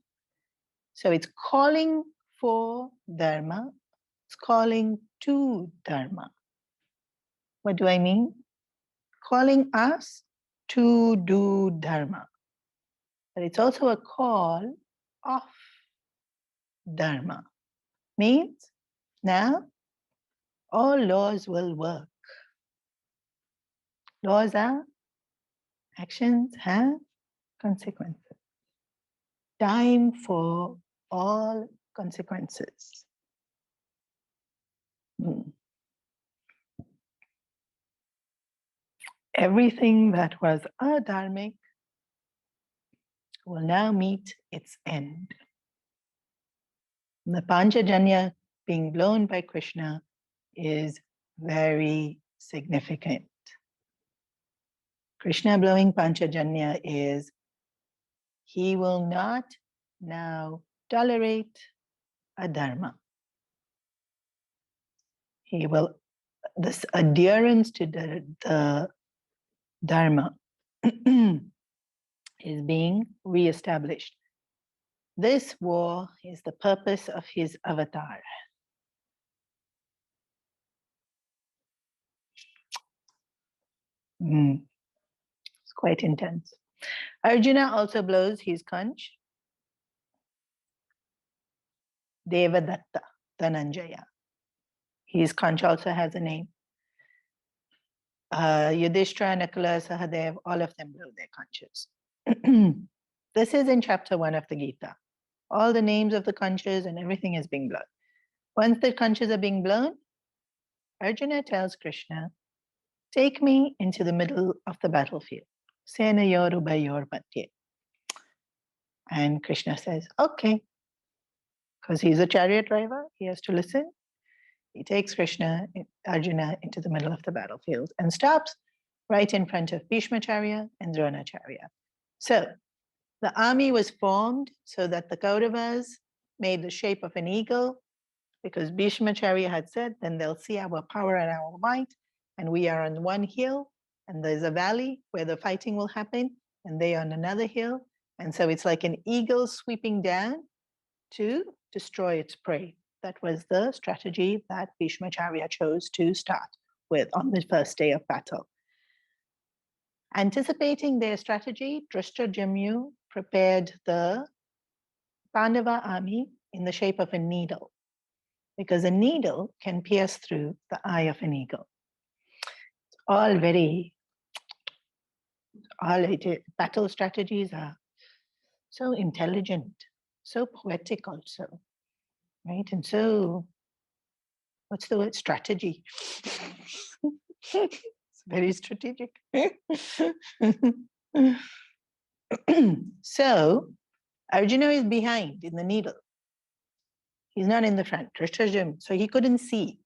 So it's calling for Dharma. It's calling to Dharma. What do I mean? Calling us to do Dharma. But it's also a call of Dharma. Means now all laws will work. Laws are actions have consequences. Time for all consequences. Everything that was adharmic will now meet its end. The Panchajanya being blown by Krishna is very significant. Krishna blowing Panchajanya is he will not now tolerate adharma. He will, this adherence to the dharma is being reestablished. This war is the purpose of his avatar. It's quite intense. Arjuna also blows his conch. Devadatta, Dhananjaya. His conch also has a name. Yudhishthira, Nakula, Sahadev, all of them blow their conches. This is in chapter 1 of the Gita. All the names of the conches and everything is being blown. Once the conches are being blown, Arjuna tells Krishna, take me into the middle of the battlefield. Sena yor ubayor matye. And Krishna says, okay. Because he's a chariot driver, he has to listen. He takes Arjuna into the middle of the battlefield and stops right in front of Bhishmacharya and Dronacharya. So the army was formed so that the Kauravas made the shape of an eagle because Bhishmacharya had said, then they'll see our power and our might, and we are on one hill, and there's a valley where the fighting will happen, and they are on another hill. And so it's like an eagle sweeping down to destroy its prey. That was the strategy that Bhishmacharya chose to start with on the first day of battle. Anticipating their strategy, Drishtadyumna prepared the Pandava army in the shape of a needle, because a needle can pierce through the eye of an eagle. All battle strategies are so intelligent, so poetic also, right? And so, what's the word? Strategy. It's very strategic. So Arjuna is behind in the needle. He's not in the front. So he couldn't see.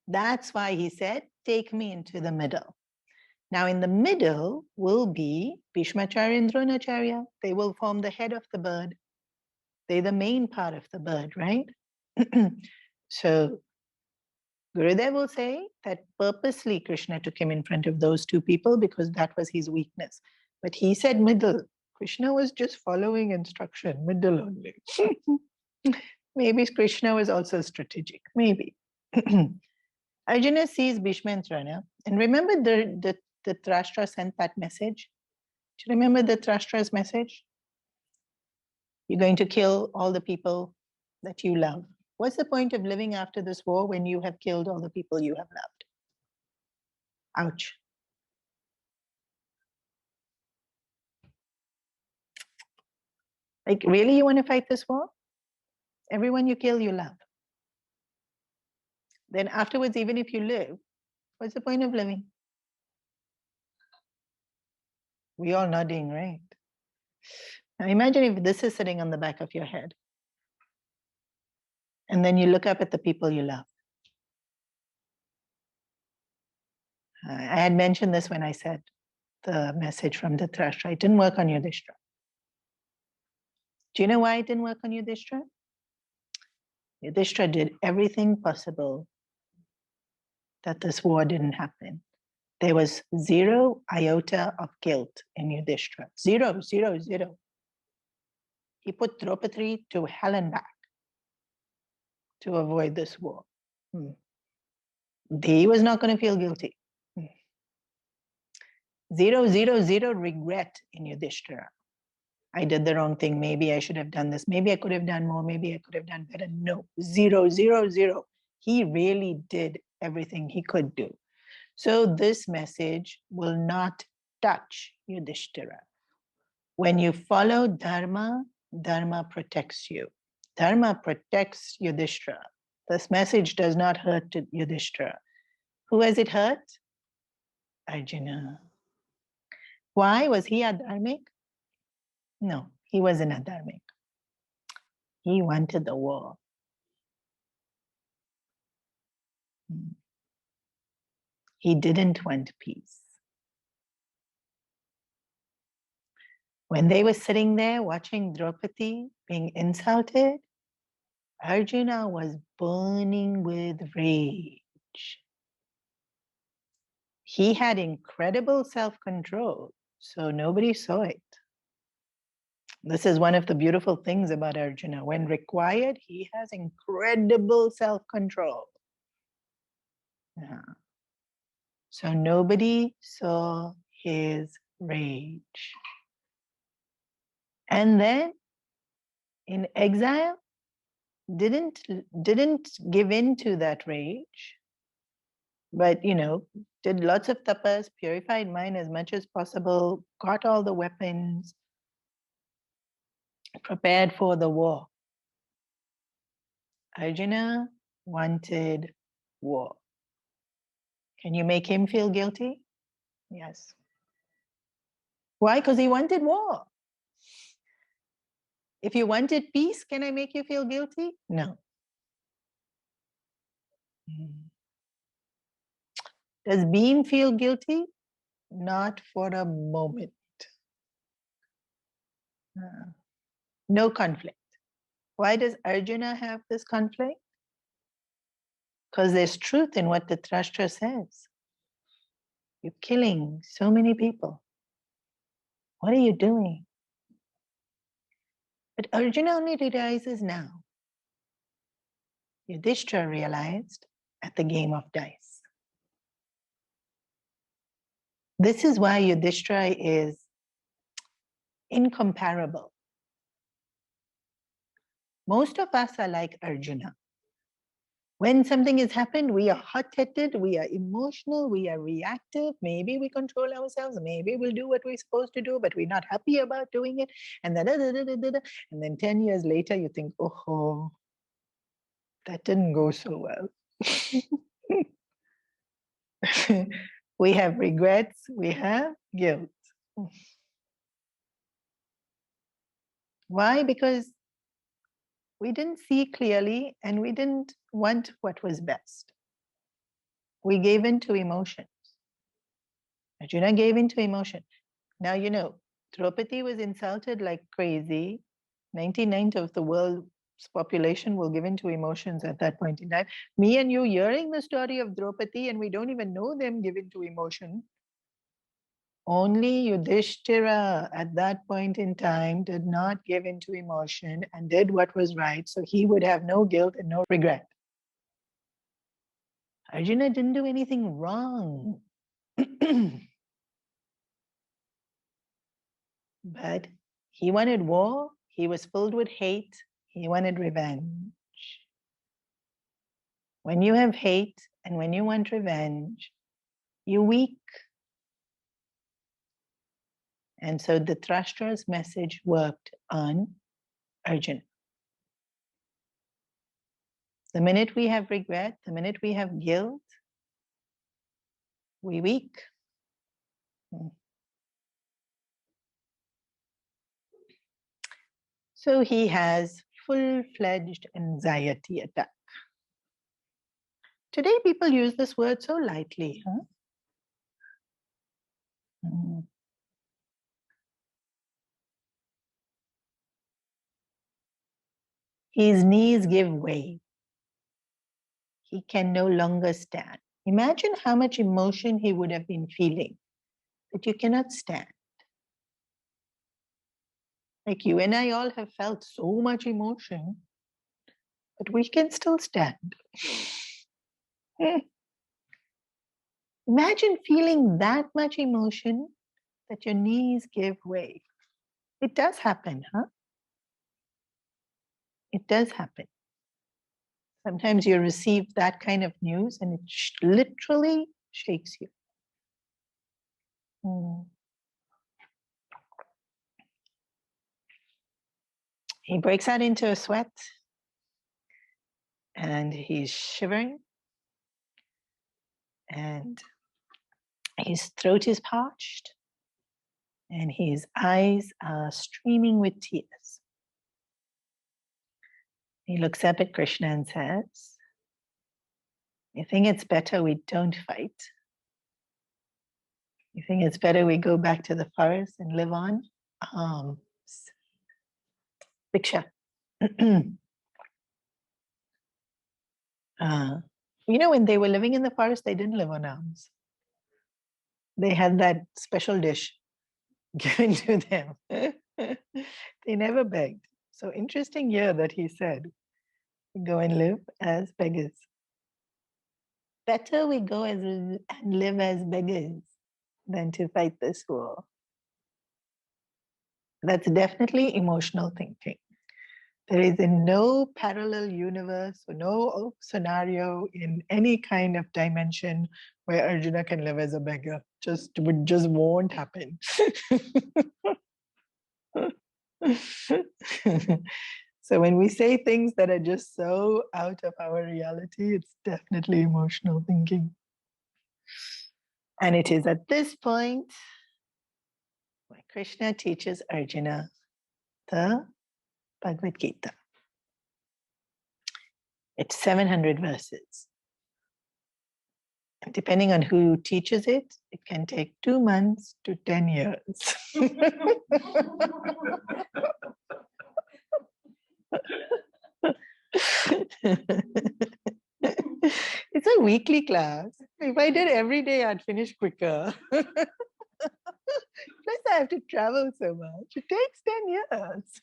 That's why he said, take me into the middle. Now in the middle will be Bhishmacharya and Dronacharya. They will form the head of the bird. They're the main part of the bird, right? So Gurudev will say that purposely Krishna took him in front of those two people because that was his weakness. But he said middle. Krishna was just following instruction, middle only. Maybe Krishna was also strategic, maybe. Arjuna sees Bhishma and Drona. And remember the Dhritarashtra sent that message? Do you remember the Dhritarashtra's message? You're going to kill all the people that you love. What's the point of living after this war when you have killed all the people you have loved? Ouch. Like, really, you want to fight this war? Everyone you kill, you love. Then afterwards, even if you live, what's the point of living? We all nodding, right? Now imagine if this is sitting on the back of your head. And then you look up at the people you love. I had mentioned this when I said the message from the Dhritarashtra. It didn't work on Yudhishthira. Do you know why it didn't work on Yudhishthira? Yudhishthira did everything possible that this war didn't happen. There was 0 iota of guilt in Yudhishthira. 0, 0, 0. He put Draupadi to hell and back to avoid this war. He was not going to feel guilty. 0, 0, 0 regret in Yudhishthira. I did the wrong thing. Maybe I should have done this. Maybe I could have done more. Maybe I could have done better. No, 0, 0, 0. He really did everything he could do. So this message will not touch Yudhishthira. When you follow Dharma, Dharma protects you. Dharma protects Yudhishthira. This message does not hurt Yudhishthira. Who has it hurt? Arjuna. Why? Was he adharmic? No, he wasn't adharmic. He wanted the war. He didn't want peace. When they were sitting there watching Draupadi being insulted, Arjuna was burning with rage. He had incredible self-control, so nobody saw it. This is one of the beautiful things about Arjuna. When required, he has incredible self-control. Yeah. So nobody saw his rage. And then in exile, didn't give in to that rage, but did lots of tapas, purified mind as much as possible, got all the weapons, prepared for the war. Arjuna wanted war. Can you make him feel guilty? Yes. Why? Because he wanted war. If you wanted peace, can I make you feel guilty? No. Does Beam feel guilty? Not for a moment. No conflict. Why does Arjuna have this conflict? Because there's truth in what the Dhritarashtra says. You're killing so many people. What are you doing? But Arjuna only realizes now. Yudhishthira realized at the game of dice. This is why Yudhishthira is incomparable. Most of us are like Arjuna. When something has happened, we are hot-headed, we are emotional, we are reactive. Maybe we control ourselves, maybe we'll do what we're supposed to do, but we're not happy about doing it. And then 10 years later, you think, oh, that didn't go so well. We have regrets, we have guilt. Why? Because we didn't see clearly and we didn't want what was best. We gave in to emotions. Arjuna gave in to emotion. Now, you know, Draupadi was insulted like crazy. 99% of the world's population will give in to emotions at that point in time. Me and you hearing the story of Draupadi and we don't even know them give in to emotion. Only Yudhishthira at that point in time did not give in to emotion and did what was right. So he would have no guilt and no regret. Arjuna didn't do anything wrong. But he wanted war. He was filled with hate. He wanted revenge. When you have hate and when you want revenge, you're weak. And so the Dhritarashtra's message worked on Arjuna. The minute we have regret, the minute we have guilt, we're weak. So he has full-fledged anxiety attack. Today people use this word so lightly, huh? His knees give way. He can no longer stand. Imagine how much emotion he would have been feeling that you cannot stand. Like you and I all have felt so much emotion, but we can still stand. Imagine feeling that much emotion that your knees give way. It does happen, huh? It does happen. Sometimes you receive that kind of news and it literally shakes you. He breaks out into a sweat and he's shivering and his throat is parched and his eyes are streaming with tears. He looks up at Krishna and says, "You think it's better we don't fight? You think it's better we go back to the forest and live on arms? Bhiksha." You know, when they were living in the forest, they didn't live on alms. They had that special dish given to them. They never begged. So interesting here that he said, go and live as beggars. Better we go and live as beggars than to fight this war. That's definitely emotional thinking. There is in no parallel universe or no scenario in any kind of dimension where Arjuna can live as a beggar. Just won't happen. So when we say things that are just so out of our reality, it's definitely emotional thinking. And it is at this point where Krishna teaches Arjuna the Bhagavad Gita. It's 700 verses. And depending on who teaches it, it can take 2 months to 10 years. It's a weekly class. If I did every day, I'd finish quicker. Plus, I have to travel so much. It takes 10 years.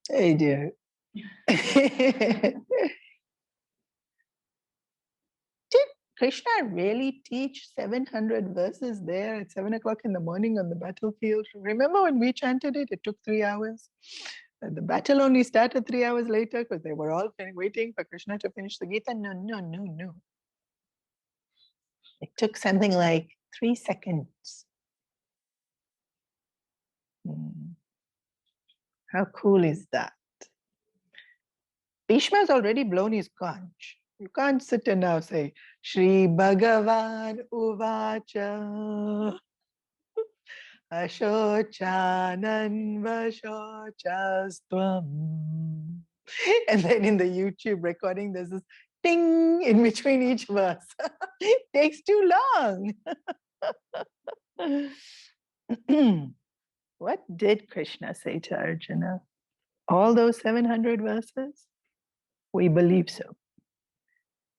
Hey, dear. Did Krishna really teach 700 verses there at 7 o'clock in the morning on the battlefield? Remember when we chanted it? It took 3 hours. And the battle only started 3 hours later because they were all waiting for Krishna to finish the Gita. No. It took something like 3 seconds. How cool is that? Bhishma's already blown his conch. You can't sit and now say, Shri Bhagavan Uvacha Ashochanan Vashochastvam. And then in the YouTube recording, there's this ding in between each verse. It takes too long. What did Krishna say to Arjuna? All those 700 verses? We believe so.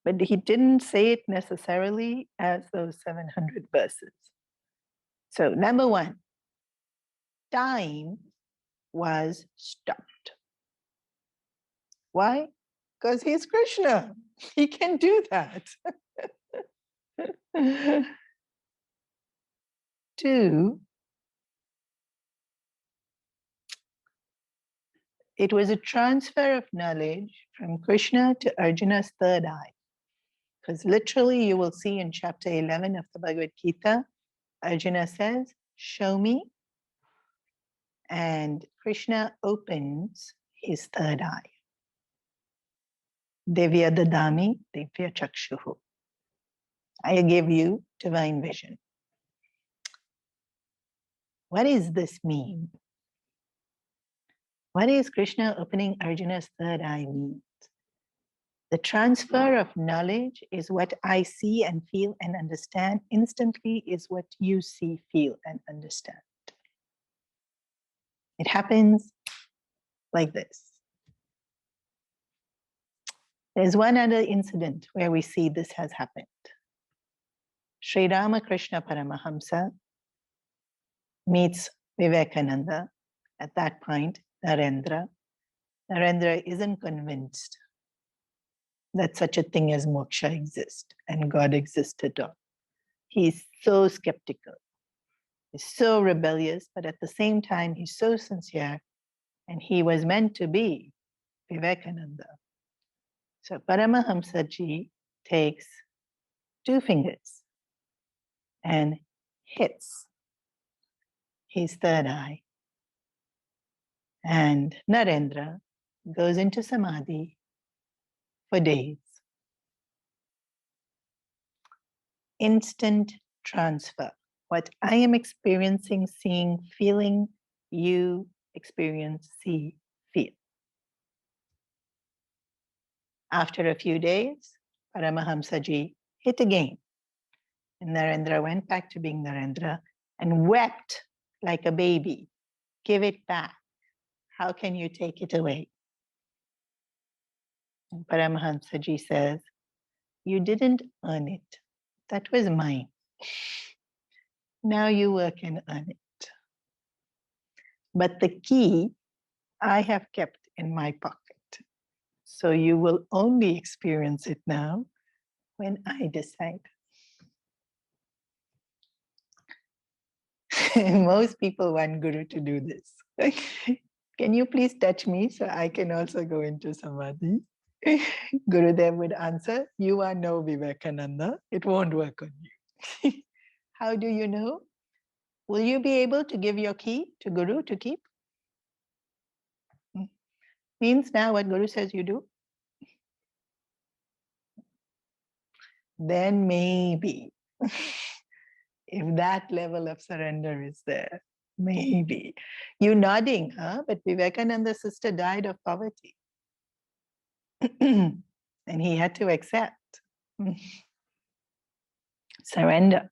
But he didn't say it necessarily as those 700 verses. So, number one, time was stopped. Why? Because he's Krishna. He can do that. Two, it was a transfer of knowledge from Krishna to Arjuna's third eye. Because literally, you will see in chapter 11 of the Bhagavad Gita, Arjuna says, show me. And Krishna opens his third eye. Devya dadami, devya chakshuhu. I give you divine vision. What does this mean? What is Krishna opening Arjuna's third eye means? The transfer of knowledge is what I see and feel and understand instantly is what you see, feel, and understand. It happens like this. There's one other incident where we see this has happened. Sri Ramakrishna Paramahamsa meets Vivekananda. At that point, Narendra isn't convinced that such a thing as moksha exists and God exists at all. He's so skeptical. He's so rebellious, but at the same time, he's so sincere, and he was meant to be Vivekananda. So Paramahamsa ji takes two fingers and hits his third eye. And Narendra goes into samadhi for days. Instant transfer. What I am experiencing, seeing, feeling, you experience, see, feel. After a few days, Paramahamsa ji hit again. And Narendra went back to being Narendra and wept like a baby. Give it back. How can you take it away? And Paramahamsa ji says, you didn't earn it. That was mine. Now you work and earn it. But the key I have kept in my pocket. So you will only experience it now when I decide. Most people want Guru to do this. Can you please touch me so I can also go into samadhi? Gurudev would answer, you are no Vivekananda. It won't work on you. How do you know? Will you be able to give your key to Guru to keep? Means now what Guru says you do? Then maybe. If that level of surrender is there, maybe. You nodding, huh? But Vivekananda's sister died of poverty. And he had to accept. Surrender.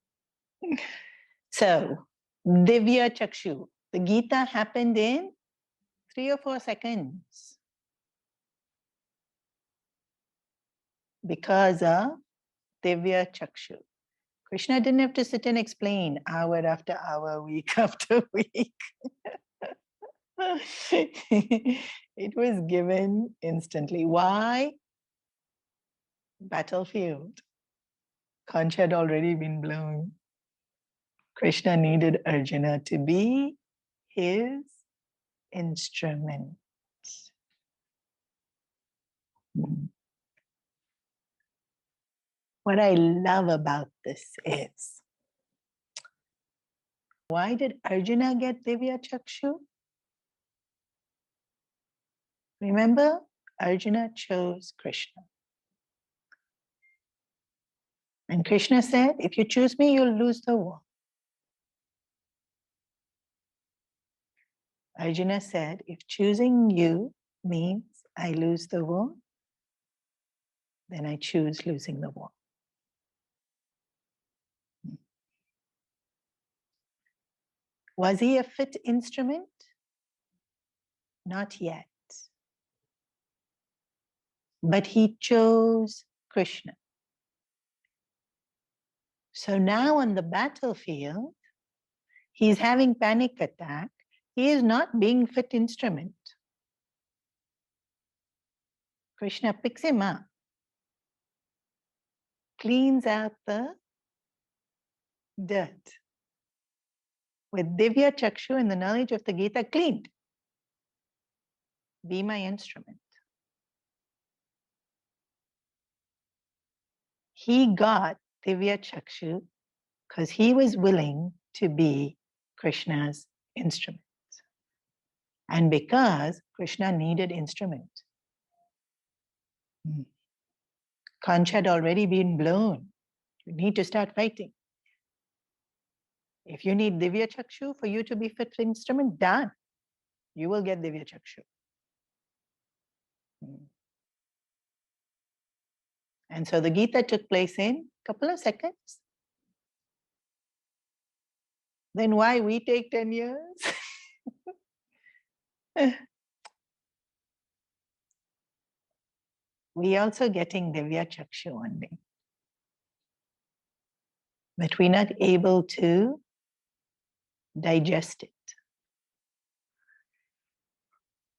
So, Divya Chakshu. The Gita happened in 3 or 4 seconds. Because of Divya Chakshu. Krishna didn't have to sit and explain hour after hour, week after week. It was given instantly. Why? Battlefield. Conch had already been blown. Krishna needed Arjuna to be his instrument. What I love about this is, why did Arjuna get Divya Chakshu? Remember, Arjuna chose Krishna. And Krishna said, if you choose me, you'll lose the war. Arjuna said, if choosing you means I lose the war, then I choose losing the war. Was he a fit instrument? Not yet. But he chose Krishna. So now on the battlefield, he's having panic attack. He is not being fit instrument. Krishna picks him up, cleans out the dirt. With Divya Chakshu and the knowledge of the Gita, cleaned. Be my instrument. He got Divya Chakshu because he was willing to be Krishna's instrument. And because Krishna needed instrument. Conch had already been blown. You need to start fighting. If you need Divya Chakshu for you to be fit for instrument, done. You will get Divya Chakshu. And so the Gita took place in a couple of seconds. Then why we take 10 years? We also getting Divya Chakshu one day. But we're not able to digest it.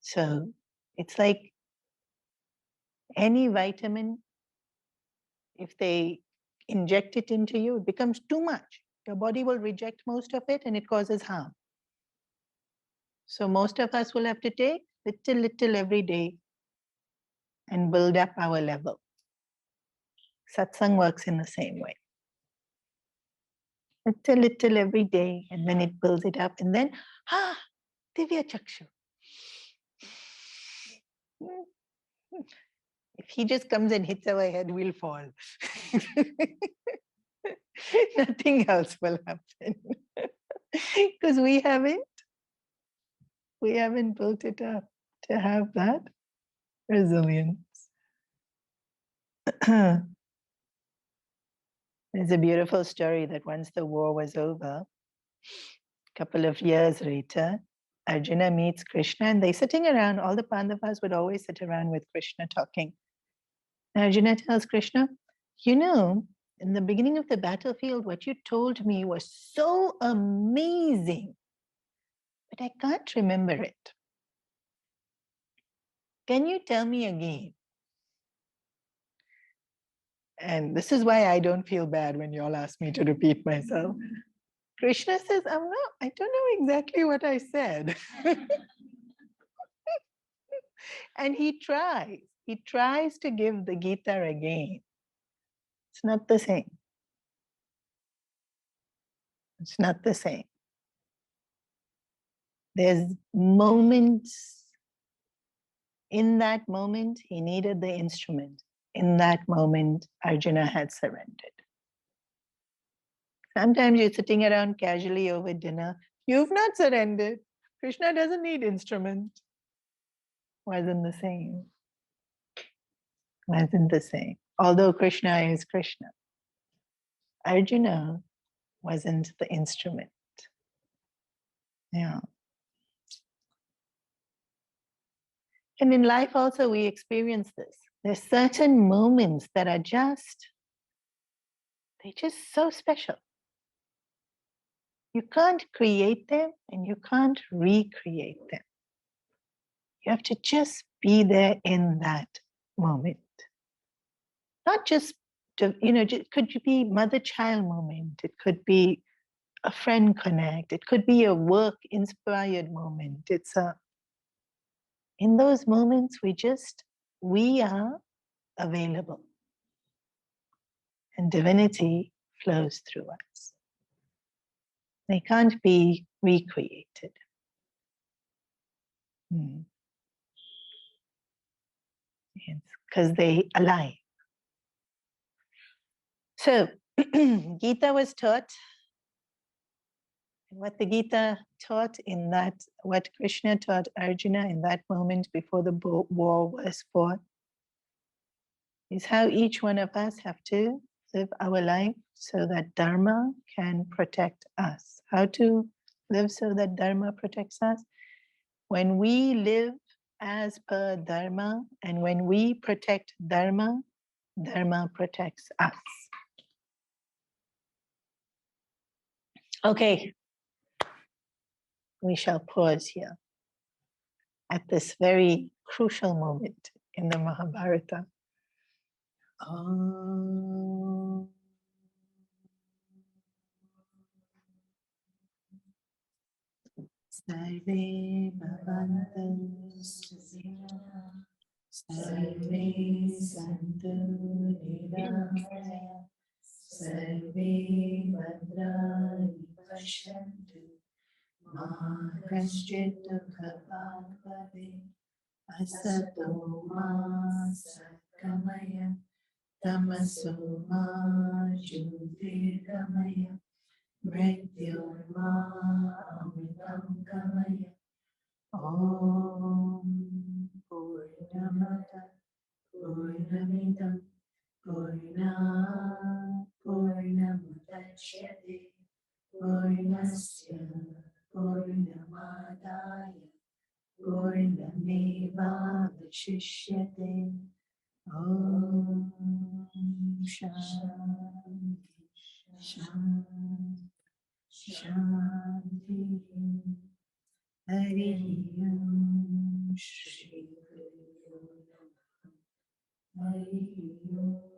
So it's like any vitamin, if they inject it into you, it becomes too much. Your body will reject most of it and it causes harm. So most of us will have to take little every day and build up our level. Satsang works in the same way. Little every day, and then it builds it up, and then, Divya Chakshu. If he just comes and hits our head, we'll fall. Nothing else will happen. Because we haven't built it up to have that resilience. There's a beautiful story that once the war was over, a couple of years later, Arjuna meets Krishna and they're sitting around. All the Pandavas would always sit around with Krishna talking. And Arjuna tells Krishna, you know, in the beginning of the battlefield, what you told me was so amazing, but I can't remember it. Can you tell me again? And this is why I don't feel bad when you all ask me to repeat myself. Krishna says, I don't know exactly what I said. And he tries to give the Gita again. It's not the same. It's not the same. There's moments, in that moment, he needed the instrument. In that moment, Arjuna had surrendered. Sometimes you're sitting around casually over dinner. You've not surrendered. Krishna doesn't need instrument. Wasn't the same. Wasn't the same. Although Krishna is Krishna. Arjuna wasn't the instrument. Yeah. And in life also we experience this. There's certain moments that are they're just so special. You can't create them and you can't recreate them. You have to just be there in that moment. Not just to, it could be mother-child moment. It could be a friend connect. It could be a work-inspired moment. In those moments, we are available. And divinity flows through us. They can't be recreated. Because they align. So Gita was taught, and what the Gita taught in that, what Krishna taught Arjuna in that moment before the war was fought, is how each one of us have to live our life so that Dharma can protect us. How to live so that Dharma protects us? When we live as per Dharma, and when we protect Dharma, Dharma protects us. Okay, we shall pause here at this very crucial moment in the Mahabharata. Om. Sarve bhavantu sukhino, sarve santu niramaya, sarve bhadrani pashyantu, ma kaschit dukhabhag bhavet, asato ma satgamaya, tamaso ma jyotirgamaya, mrityorma amritam gamaya. Om Purnamada Purnamidam Purnamudachyate Purnasya Purnamadaya Purnamevavashishyate. Om Shanti Shanti Shanti. Hari Om Shri Guru Hari Om.